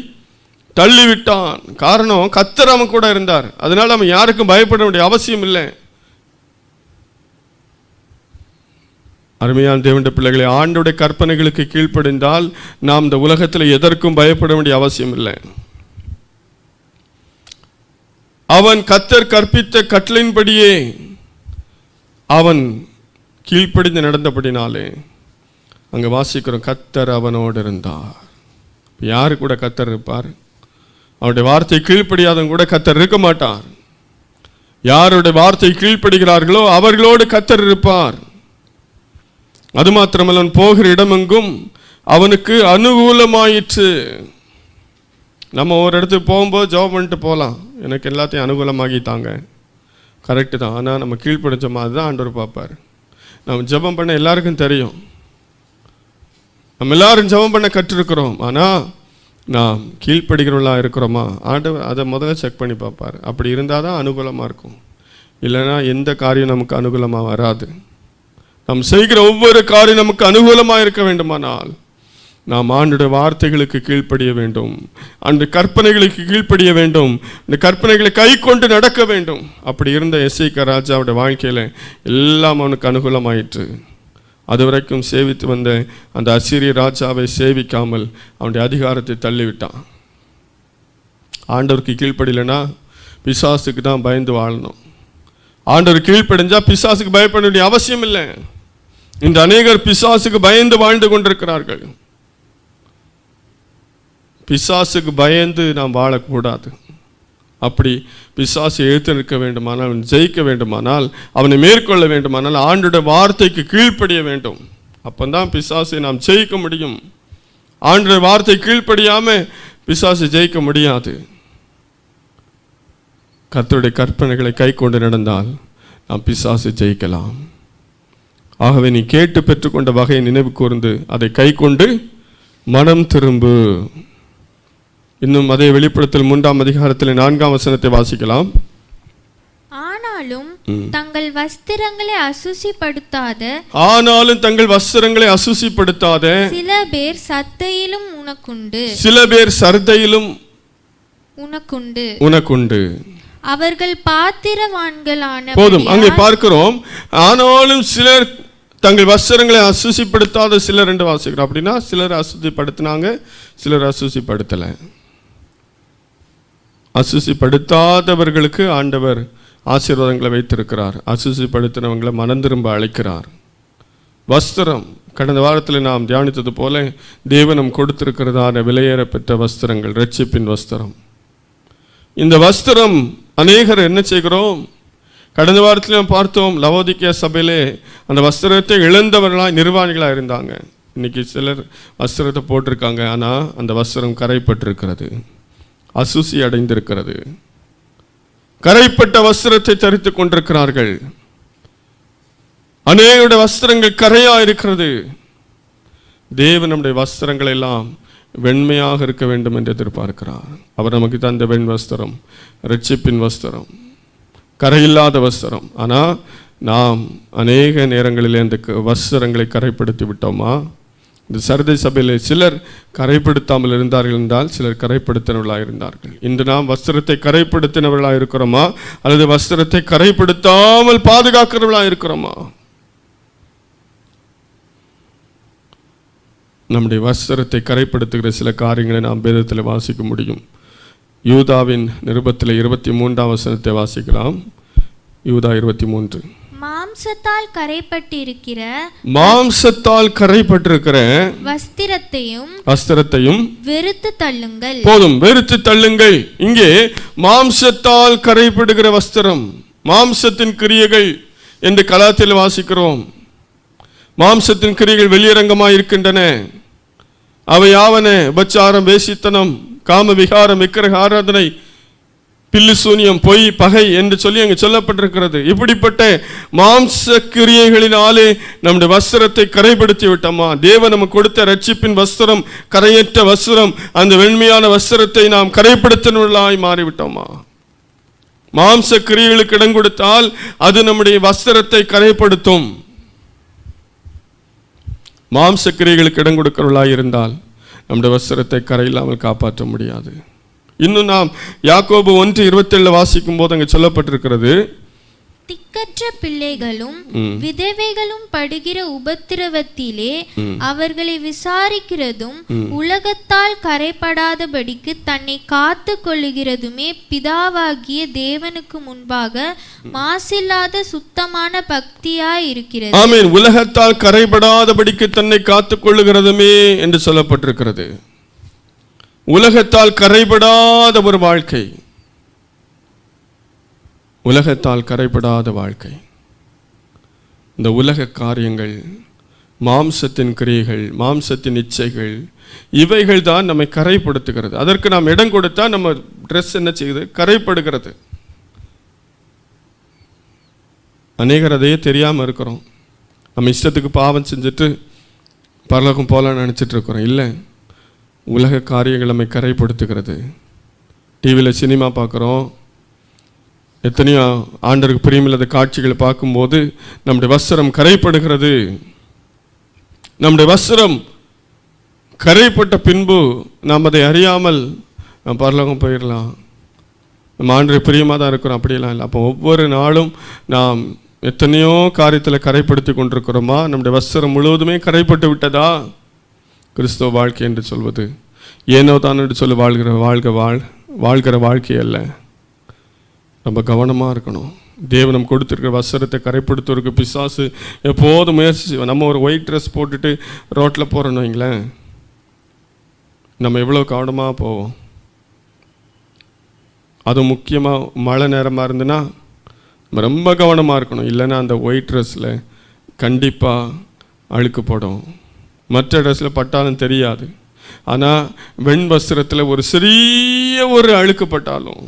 தள்ளிவிட்டான். காரணம், கர்த்தர் அவன் கூட இருந்தார். அதனால அவன் யாருக்கும் பயப்பட வேண்டிய அவசியம் இல்லை. அருமையான தேவனுடைய பிள்ளைகளை, ஆண்டவருடைய கற்பனைகளுக்கு கீழ்ப்படிந்தால் நாம் இந்த உலகத்தில் எதற்கும் பயப்பட வேண்டிய அவசியம் இல்லை. அவன் கர்த்தர் கற்பித்த கட்டளையின்படியே அவன் கீழ்ப்படிந்து நடந்தபடினாலே அங்கே வாசிக்கிறோம், கர்த்தர் அவனோடு இருந்தார். யாரு கூட கர்த்தர் இருப்பார்? அவருடைய வார்த்தை கீழ்ப்படியாதவங்க கூட கர்த்தர் இருக்க மாட்டார். யாருடைய வார்த்தை கீழ்ப்படுகிறார்களோ அவர்களோடு கர்த்தர் இருப்பார். அது மாத்திரமல்ல, அவன் போகிற இடமெங்கும் அவனுக்கு அனுகூலமாயிற்று. நம்ம ஒரு இடத்துக்கு போகும்போது ஜெபம் பண்ணிட்டு போகலாம், எனக்கு எல்லாத்தையும் அனுகூலமாகித்தாங்க, கரெக்டு தான். ஆனால் நம்ம கீழ்ப்படிச்ச மாதிரி தான் ஆண்டவர் பார்ப்பார். நம்ம ஜெபம் பண்ண எல்லாருக்கும் தெரியும், நம்ம எல்லாரும் ஜெபம் பண்ண கற்றுருக்கிறோம். ஆனால் நாம் கீழ்ப்படுகிறவர்களாக இருக்கிறோமா? ஆண்டவர் அதை முதல்ல செக் பண்ணி பார்ப்பார். அப்படி இருந்தால் தான் அனுகூலமாக இருக்கும், இல்லைன்னா எந்த காரியம் நமக்கு அனுகூலமாக வராது. நாம் செய்கிற ஒவ்வொரு காரியம் நமக்கு அனுகூலமாக இருக்க வேண்டுமானால் நாம் ஆண்டுடைய வார்த்தைகளுக்கு கீழ்ப்படிய வேண்டும், அந்த கற்பனைகளுக்கு கீழ்ப்படிய வேண்டும், இந்த கற்பனைகளை கை கொண்டு நடக்க வேண்டும். அப்படி இருந்த எசேக்கியா ராஜாவுடைய வாழ்க்கையில் எல்லாம் அவனுக்கு அனுகூலமாயிற்று. அதுவரைக்கும் சேவித்து வந்த அந்த அசீரிய ராஜாவை சேவிக்காமல் அவனுடைய அதிகாரத்தை தள்ளிவிட்டான். ஆண்டவருக்கு கீழ்ப்படியலைன்னா பிசாசுக்கு தான் பயந்து வாழணும். ஆண்டவர் கீழ்ப்படிஞ்சா பிசாசுக்கு பயப்பட வேண்டிய அவசியம் இல்லை. இந்த அநேகர் பிசாசுக்கு பயந்து வாழ்ந்து கொண்டிருக்கிறார்கள். பிசாசுக்கு பயந்து நாம் வாழக்கூடாது. அப்படி பிசாசு எழுத்து நிற்க வேண்டுமானால், அவன் ஜெயிக்க வேண்டுமானால், அவனை மேற்கொள்ள வேண்டுமானால் ஆண்டோட வார்த்தைக்கு கீழ்ப்படிய வேண்டும். அப்போதான் பிசாசை நாம் ஜெயிக்க முடியும். ஆண்டோட வார்த்தை கீழ்ப்படியாமல் பிசாசு ஜெயிக்க முடியாது. கர்த்தருடைய கற்பனைகளை கை கொண்டு நடந்தால் நாம் பிசாசை ஜெயிக்கலாம். ஆகவே நீ கேட்டு பெற்றுக்கொண்ட வகையை நினைவு கூர்ந்து அதை கை கொண்டு மனம் திரும்பு. இன்னும் அதே வெளிப்படுத்தல் 3ஆம் அதிகாரத்தில் 4ஆம் வசனத்தை வாசிக்கலாம். ஆனாலும் தங்கள் வஸ்திரங்களை அசுசிப்படுத்தாத சில பேர் சர்தையிலும் உனக்குண்டு. அவர்கள் பாத்திரவான்களான. போதும், அங்கே பார்க்கிறோம். ஆனாலும் சிலர் தங்கள் வஸ்திரங்களை அசுசிப்படுத்தாத சிலர் என்று வாசிக்கிறோம். அப்படின்னா சிலர் அசுசிப்படுத்தினாங்க, சிலர் அசுசிப்படுத்தல. அசுசிப்படுத்தாதவர்களுக்கு ஆண்டவர் ஆசீர்வாதங்களை வைத்திருக்கிறார். அசுசிப்படுத்தினவங்களை மனம் திரும்ப அழைக்கிறார். வஸ்திரம், கடந்த வாரத்தில் நாம் தியானித்தது போல தேவனம் கொடுத்திருக்கிறதான விலையேற பெற்ற வஸ்திரங்கள், இரட்சிப்பின் வஸ்திரம். இந்த வஸ்திரம் அநேகர் என்ன செய்கிறோம்? கடந்த வாரத்தில் நாம் பார்த்தோம், லவோதிக்கேயா சபையிலே அந்த வஸ்திரத்தை இழந்தவர்களாய் நிர்வாணிகளாக இருந்தாங்க. இன்னைக்கு சிலர் வஸ்திரத்தை போட்டிருக்காங்க, ஆனால் அந்த வஸ்திரம் கரைப்பட்டிருக்கிறது, அசுசி அடைந்திருக்கிறது. கரைப்பட்ட வஸ்திரத்தை தரித்து கொண்டிருக்கிறார்கள். அநேகருடைய வஸ்திரங்கள் கரையா இருக்கிறது. தேவன் நம்முடைய வஸ்திரங்கள் எல்லாம் வெண்மையாக இருக்க வேண்டும் என்று எதிர்பார்க்கிறார். அவர் நமக்கு தந்த வெண் வஸ்திரம், இரட்சிப்பின் வஸ்திரம், கரையில்லாத வஸ்திரம். ஆனால் நாம் அநேக நேரங்களில் இந்த வஸ்திரங்களை கரைப்படுத்தி விட்டோமா? இந்த சர்தை சபையில் சிலர் கரைப்படுத்தாமல் இருந்தார்கள் என்றால் சிலர் கரைப்படுத்தினவர்களாக இருந்தார்கள். இன்று நாம் வஸ்திரத்தை கரைப்படுத்தினவர்களாக இருக்கிறோமா, அல்லது வஸ்திரத்தை கரைப்படுத்தாமல் பாதுகாக்கிறவர்களாக இருக்கிறோமா? நம்முடைய வஸ்திரத்தை கரைப்படுத்துகிற சில காரியங்களை நாம் வேதத்தில் வாசிக்க முடியும். யூதாவின் நிருபத்தில் 23ஆம் வசனத்தை வாசிக்கலாம். யூதா 23. மாம்சத்தால் கரைப்பட்டிருக்கிற வஸ்திரத்தையும் வெறுத்து தள்ளுங்கள். போதும், வெறுத்து தள்ளுங்கள். இங்கே மாம்சத்தால் கரைப்படுகிற வஸ்திரம், மாம்சத்தின் கிரியைகள் என்று கலாத்தில் வாசிக்கிறோம். மாம்சத்தின் கிரியைகள் வெளியரங்கமாக இருக்கின்றன. அவை யாவன? உபச்சாரம், வேசித்தனம், காம விகாரம், விக்கிரக ஆராதனை, பில்லு சூனியம், பொய், பகை என்று சொல்லி அங்கு சொல்லப்பட்டிருக்கிறது. இப்படிப்பட்ட மாம்ச கிரியைகளினாலே நம்முடைய வஸ்திரத்தை கரைப்படுத்தி விட்டோமா? தேவன் நமக்கு கொடுத்த ரட்சிப்பின் வஸ்திரம் கரையற்ற வஸ்திரம், அந்த வெண்மையான வஸ்திரத்தை நாம் கரைப்படுத்தினவர்களாய் மாறிவிட்டோமா? மாம்ச கிரியைகளுக்கு இடம் கொடுத்தால் அது நம்முடைய வஸ்திரத்தை கரைப்படுத்தும். மாம்ச கிரியைகளுக்கு இடம் கொடுக்கிறவர்களாய் இருந்தால் நம்முடைய வஸ்திரத்தை கரையில்லாமல் காப்பாற்ற முடியாது. இன்னும் நாம் யாக்கோபு 1:27 வாசிக்கும் போது அங்கே சொல்லப்பட்டிருக்கிறது, திக்கற்ற பிள்ளைகளும் விதவைகளும் படுகிற உபத்திரவத்திலே அவர்களை விசாரிக்கிறதும் உலகத்தால் கரைப்படாதபடிக்கு தன்னை காத்து கொள்ளுகிறதுமே பிதாவாகிய தேவனுக்கு முன்பாக மாசில்லாத சுத்தமான பக்தியாய் இருக்கிறது. ஆமென். உலகத்தால் கரைப்படாதபடிக்கு தன்னை காத்து கொள்ளுகிறதுமே என்று சொல்லப்பட்டிருக்கிறது. உலகத்தால் கரைபடாத ஒரு வாழ்க்கை, உலகத்தால் கரைபடாத வாழ்க்கை. இந்த உலக காரியங்கள், மாம்சத்தின் கிரியைகள், மாம்சத்தின் இச்சைகள், இவைகள் தான் நம்மை கரைப்படுத்துகிறது. அதற்கு நாம் இடம் கொடுத்தா நம்ம ட்ரெஸ் என்ன செய்யுது? கரைப்படுகிறது. அநேகர் அதையே தெரியாமல் இருக்கிறோம். நம்ம இஷ்டத்துக்கு பாவம் செஞ்சுட்டு பரலோகம் போல நினச்சிட்டு இருக்கிறோம். இல்லை, உலக காரியங்கள் நம்மை கரைப்படுத்துகிறது. டிவியில் சினிமா பார்க்குறோம், எத்தனையோ ஆண்டருக்கு பிரியமில்லாத காட்சிகளை பார்க்கும்போது நம்முடைய வஸ்திரம் கரைப்படுகிறது. நம்முடைய வஸ்திரம் கரைப்பட்ட பின்பு நாம் அதை அறியாமல் நாம் பரலோகம் போயிடலாம். நம்ம ஆண்டருக்கு பிரியமாக தான் இருக்கிறோம், அப்படியெல்லாம் இல்லை. அப்போ ஒவ்வொரு நாளும் நாம் எத்தனையோ காரியத்தில் கரைப்படுத்தி கொண்டிருக்கிறோமா? நம்முடைய வஸ்திரம் முழுவதுமே கரைப்பட்டு விட்டதா? கிறிஸ்தவ வாழ்க்கை என்று சொல்வது ஏனோ தான் என்று சொல்லி வாழ்கிற வாழ்க்கை அல்ல. ரொம்ப கவனமாக இருக்கணும். தேவனம் கொடுத்துருக்கிற வஸ்திரத்தை கரைப்படுத்துவதற்கு பிசாசு எப்போதும் முயற்சி. நம்ம ஒரு ஒயிட் ட்ரெஸ் போட்டுட்டு ரோட்டில் போகிறோன்னு வைங்களேன், நம்ம எவ்வளோ கவனமாக போவோம். அது முக்கியமாக மழை நேரமாக இருந்துன்னா நம்ம ரொம்ப கவனமாக இருக்கணும். இல்லைன்னா அந்த ஒயிட் ட்ரெஸ்ஸில் கண்டிப்பாக அழுக்கு போடும். மற்ற ட்ரெஸ்ஸில் பட்டாலும் தெரியாது. ஆனால் வெண் வஸ்திரத்தில் ஒரு சிறிய ஒரு அழுக்குப்பட்டாலும்,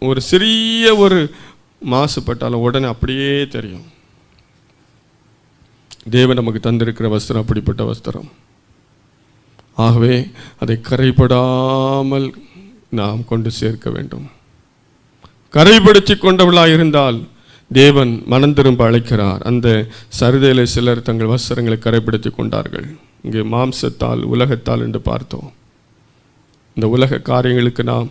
ஒரு சிறிய ஒரு மாசுப்பட்டாலும் உடனே அப்படியே தெரியும். தேவன் நமக்கு தந்திருக்கிற வஸ்திரம் அப்படிப்பட்ட வஸ்திரம். ஆகவே அதை கரைப்படாமல் நாம் கொண்டு சேர்க்க வேண்டும். கரைப்படுத்தி கொண்டவளாய் இருந்தால் தேவன் மனம் திரும்ப அழைக்கிறார். அந்த சரிதையில சிலர் தங்கள் வஸ்திரங்களை கரைப்படுத்தி கொண்டார்கள். இங்கே மாம்சத்தால் உலகத்தால் என்று பார்த்தோம். இந்த உலக காரியங்களுக்கு நாம்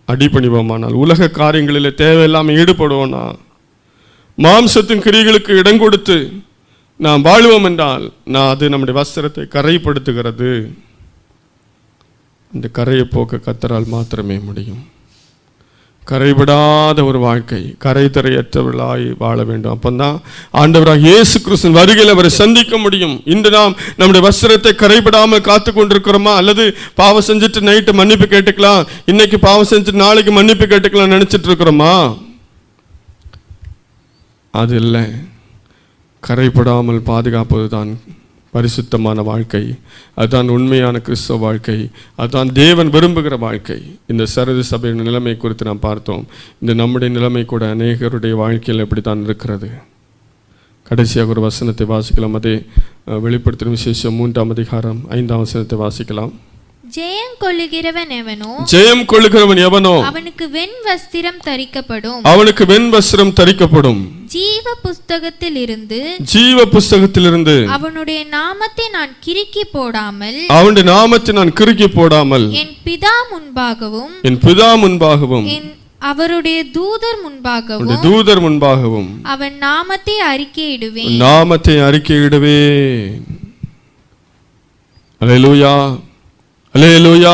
அடிபணிவோமானால், உலக காரியங்களில் தேவையில்லாமல் ஈடுபடுவோம்னா, மாம்சத்தின் கிரியைகளுக்கு இடம் கொடுத்து நாம் வாழுவோம் என்றால் அது நம்முடைய வஸ்திரத்தை கரைப்படுத்துகிறது. இந்த கரையை போக்க கர்த்தரால் மாத்திரமே முடியும். கரைபடாத ஒரு வாழ்க்கை, கரைதரையற்றவர்களாய் வாழ வேண்டும். அப்பந்தான் ஆண்டவராக இயேசு கிறிஸ்துவின் வருகையில் அவரை சந்திக்க முடியும். இன்று நாம் நம்முடைய வஸ்திரத்தை கரைபடாமல் காத்து கொண்டிருக்கிறோமா? அல்லது பாவம் செஞ்சுட்டு நைட்டு மன்னிப்பு கேட்டுக்கலாம், இன்னைக்கு பாவம் செஞ்சுட்டு நாளைக்கு மன்னிப்பு கேட்டுக்கலாம் நினைச்சிட்டு இருக்கிறோமா? அது இல்லை. கரைபடாமல் பாதுகாப்பது தான் பரிசுத்தமான வாழ்க்கை. அதுதான் உண்மையான கிறிஸ்தவ வாழ்க்கை. அதுதான் தேவன் விரும்புகிற வாழ்க்கை. இந்த சரது சபையின் நிலைமை குறித்து நாம் பார்த்தோம். இந்த நம்முடைய நிலைமை கூட அநேகருடைய வாழ்க்கையில் எப்படி தான் இருக்கிறது. கடைசியாக ஒரு வசனத்தை வாசிக்கலாம். அதே வெளிப்படுத்தின விசேஷம் 3ஆம் அதிகாரம் 5ஆம் வசனத்தை வாசிக்கலாம். ஜெயம் கொள்ளுகிறவன் எவனோ, ஜெயம் கொள்ளுகிறவன் எவனோ அவனுக்கு வெண் வஸ்திரம் தரிக்கப்படும், அவனுக்கு வெண் வஸ்திரம் தரிக்கப்படும். ஜீவ புஸ்தகத்திலிருந்து, ஜீவ புஸ்தகத்திலிருந்து அவனுடைய நாமத்தை நான் கிறுக்கி போடாமல், அவனுடைய நாமத்தை நான் கிறுக்கி போடாமல், என் பிதா முன்பாகவும், என் பிதா முன்பாகவும், அவருடைய தூதர் முன்பாகவும், தூதர் முன்பாகவும் அவன் நாமத்தை அறிக்கையிடுவேன், நாமத்தை அறிக்கையிடுவேன். அல்லேலூயா, அல்லேலூயா.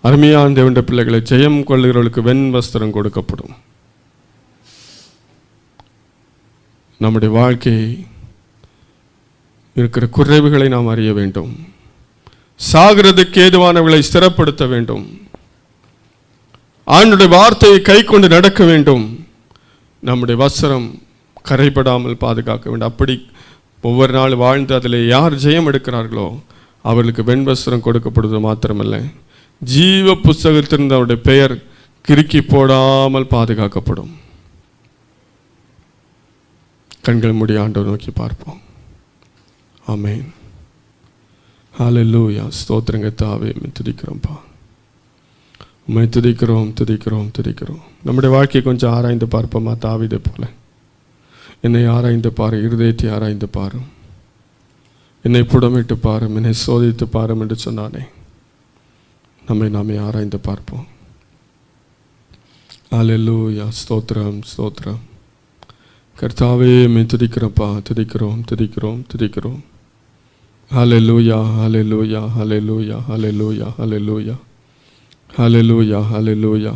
அருமையான தேவனுடைய பிள்ளைகளை, ஜெயம் கொள்ளுகிறவர்களுக்கு வெண் வஸ்திரம் கொடுக்கப்படும். நம்முடைய வாழ்க்கை இருக்கிற குறைவுகளை நாம் அறிய வேண்டும். சாகிறதுக்கு ஏதுவானவர்களை ஸ்திரப்படுத்த வேண்டும். ஆண்டவருடைய வார்த்தையை கை கொண்டு நடக்க வேண்டும். நம்முடைய வஸ்திரம் கரைபடாமல் பாதுகாக்க வேண்டும். அப்படி ஒவ்வொரு நாள் வாழ்ந்து அதில் யார் ஜெயம் எடுக்கிறார்களோ அவர்களுக்கு வெண் வஸ்திரம் கொடுக்கப்படுவது மாத்திரமல்ல, ஜீவ புஸ்தகத்திலிருந்து அவருடைய பெயர் கிறுக்கி போடாமல் பாதுகாக்கப்படும். கண்கள் மூடி ஆண்டவர் நோக்கி பார்ப்போம். ஆமென். ஹல்லேலூயா. ஸ்தோத்திரங்க தாவே, துதிக்கிறோம்ப்பா, உம்மை துதிக்கிறோம், துதிக்கிறோம், துதிக்கிறோம். நம்முடைய வாழ்க்கையை கொஞ்சம் ஆராய்ந்து பார்ப்போமா? தாவீதை போல என்னை ஆராய்ந்து பாரு, இருதயத்தை ஆராய்ந்து பாரும், என்னை புடமிட்டு பாரும், என்னை சோதித்து பாரும் என்று சொன்னானே. நம்மை நாமே ஆராய்ந்து பார்ப்போம். ஹல்லேலூயா. ஸ்தோத்திரம், ஸ்தோத்திரம். கர்த்தாவே, உம்மை துதிக்கிறோம்ப்பா, துதிக்கிறோம், துதிக்கிறோம், துதிக்கிறோம். ஹல்லேலூயா, ஹல்லேலூயா, ஹல்லேலூயா, ஹல்லேலூயா, ஹல்லேலூயா, ஹல்லேலூயா, ஹல்லேலூயா.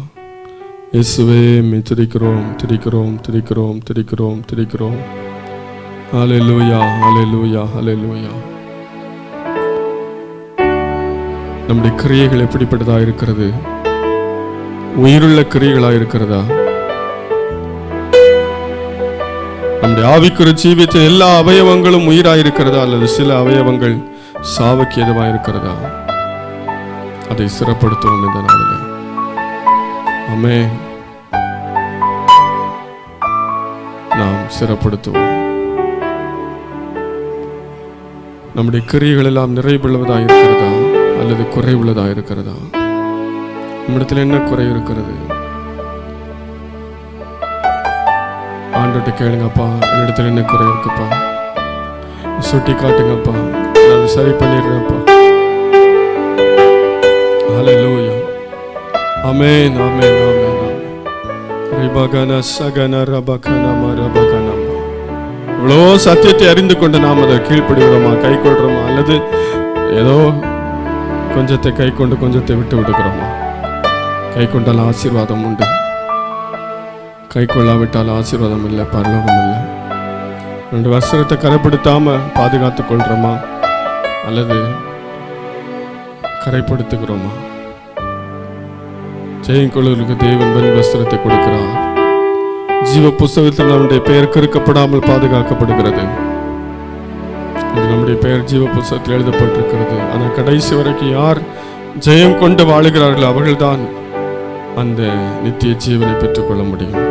இயேசுவே, உம்மை துதிக்கிறோம், துதிக்கிறோம், துதிக்கிறோம், துதிக்கிறோம், துதிக்கிறோம். ஹல்லேலூயா, ஹல்லேலூயா, ஹல்லேலூயா. நம்முடைய கிரியைகள் எப்படிப்பட்டதா இருக்கிறது? உயிருள்ள கிரியைகளா இருக்கிறதா? நம்முடைய ஆவிக்குரிய ஜீவியத்தின் எல்லா அவயவங்களும் உயிராயிருக்கிறதா, அல்லது சில அவயவங்கள் சாவுக்கு ஏதுவாக இருக்கிறதா? அதை சிறப்படுத்துவோம் இந்த நாளிலே. ஆமென். நாம் சிறப்படுத்துவோம். நம்முடைய கிரியைகள் எல்லாம் நிறைவுள்ளதா இருக்கிறதா, அல்லது குறைவுள்ளதா இருக்கிறதா? நம்மிடத்தில் என்ன குறை இருக்கிறது? ஆண்டவர்கிட்ட கேளுங்கப்பா, என்னிடத்தில் என்ன குறை இருக்குப்பா, சுட்டி காட்டுங்கப்பா, நான் சரி பண்ணிடுறேன்ப்பா. ஹல்லேலூயா. ஆமென், ஆமென், ஆமென், ஆமென். ரிபகன சகன ரபகன மரபகன. இவ்வளோ சத்தியத்தை அறிந்து கொண்டு நாம் அதை கீழ்ப்படுகிறோமா, கை கொள்றோமா, அல்லது ஏதோ கொஞ்சத்தை கை கொண்டு கொஞ்சத்தை விட்டு விடுகிறோமா? கை கொண்டால் ஆசீர்வாதம் உண்டு, கை கொள்ளாவிட்டால் ஆசீர்வாதம் இல்லை, பரலோகம் இல்லை. ரெண்டு வஸ்திரத்தை கரைப்படுத்தாம பாதுகாத்துக் கொள்றோமா, அல்லது கரைப்படுத்துகிறோமா? ஜெயம் கொள்ளுவதற்கு தேவன் வெண் வஸ்திரத்தை கொடுக்கிறார். ஜீவ புஸ்தகத்தில் நம்முடைய பெயர் கிறுக்கப்படாமல் பாதுகாக்கப்படுகிறது. நம்முடைய பெயர் ஜீவ புஸ்தகத்தில் எழுதப்பட்டிருக்கிறது. ஆனால் கடைசி வரைக்கும் யார் ஜெயம் கொண்டு வாழுகிறார்களோ அவர்கள்தான் அந்த நித்திய ஜீவனை பெற்றுக்கொள்ள முடியும்.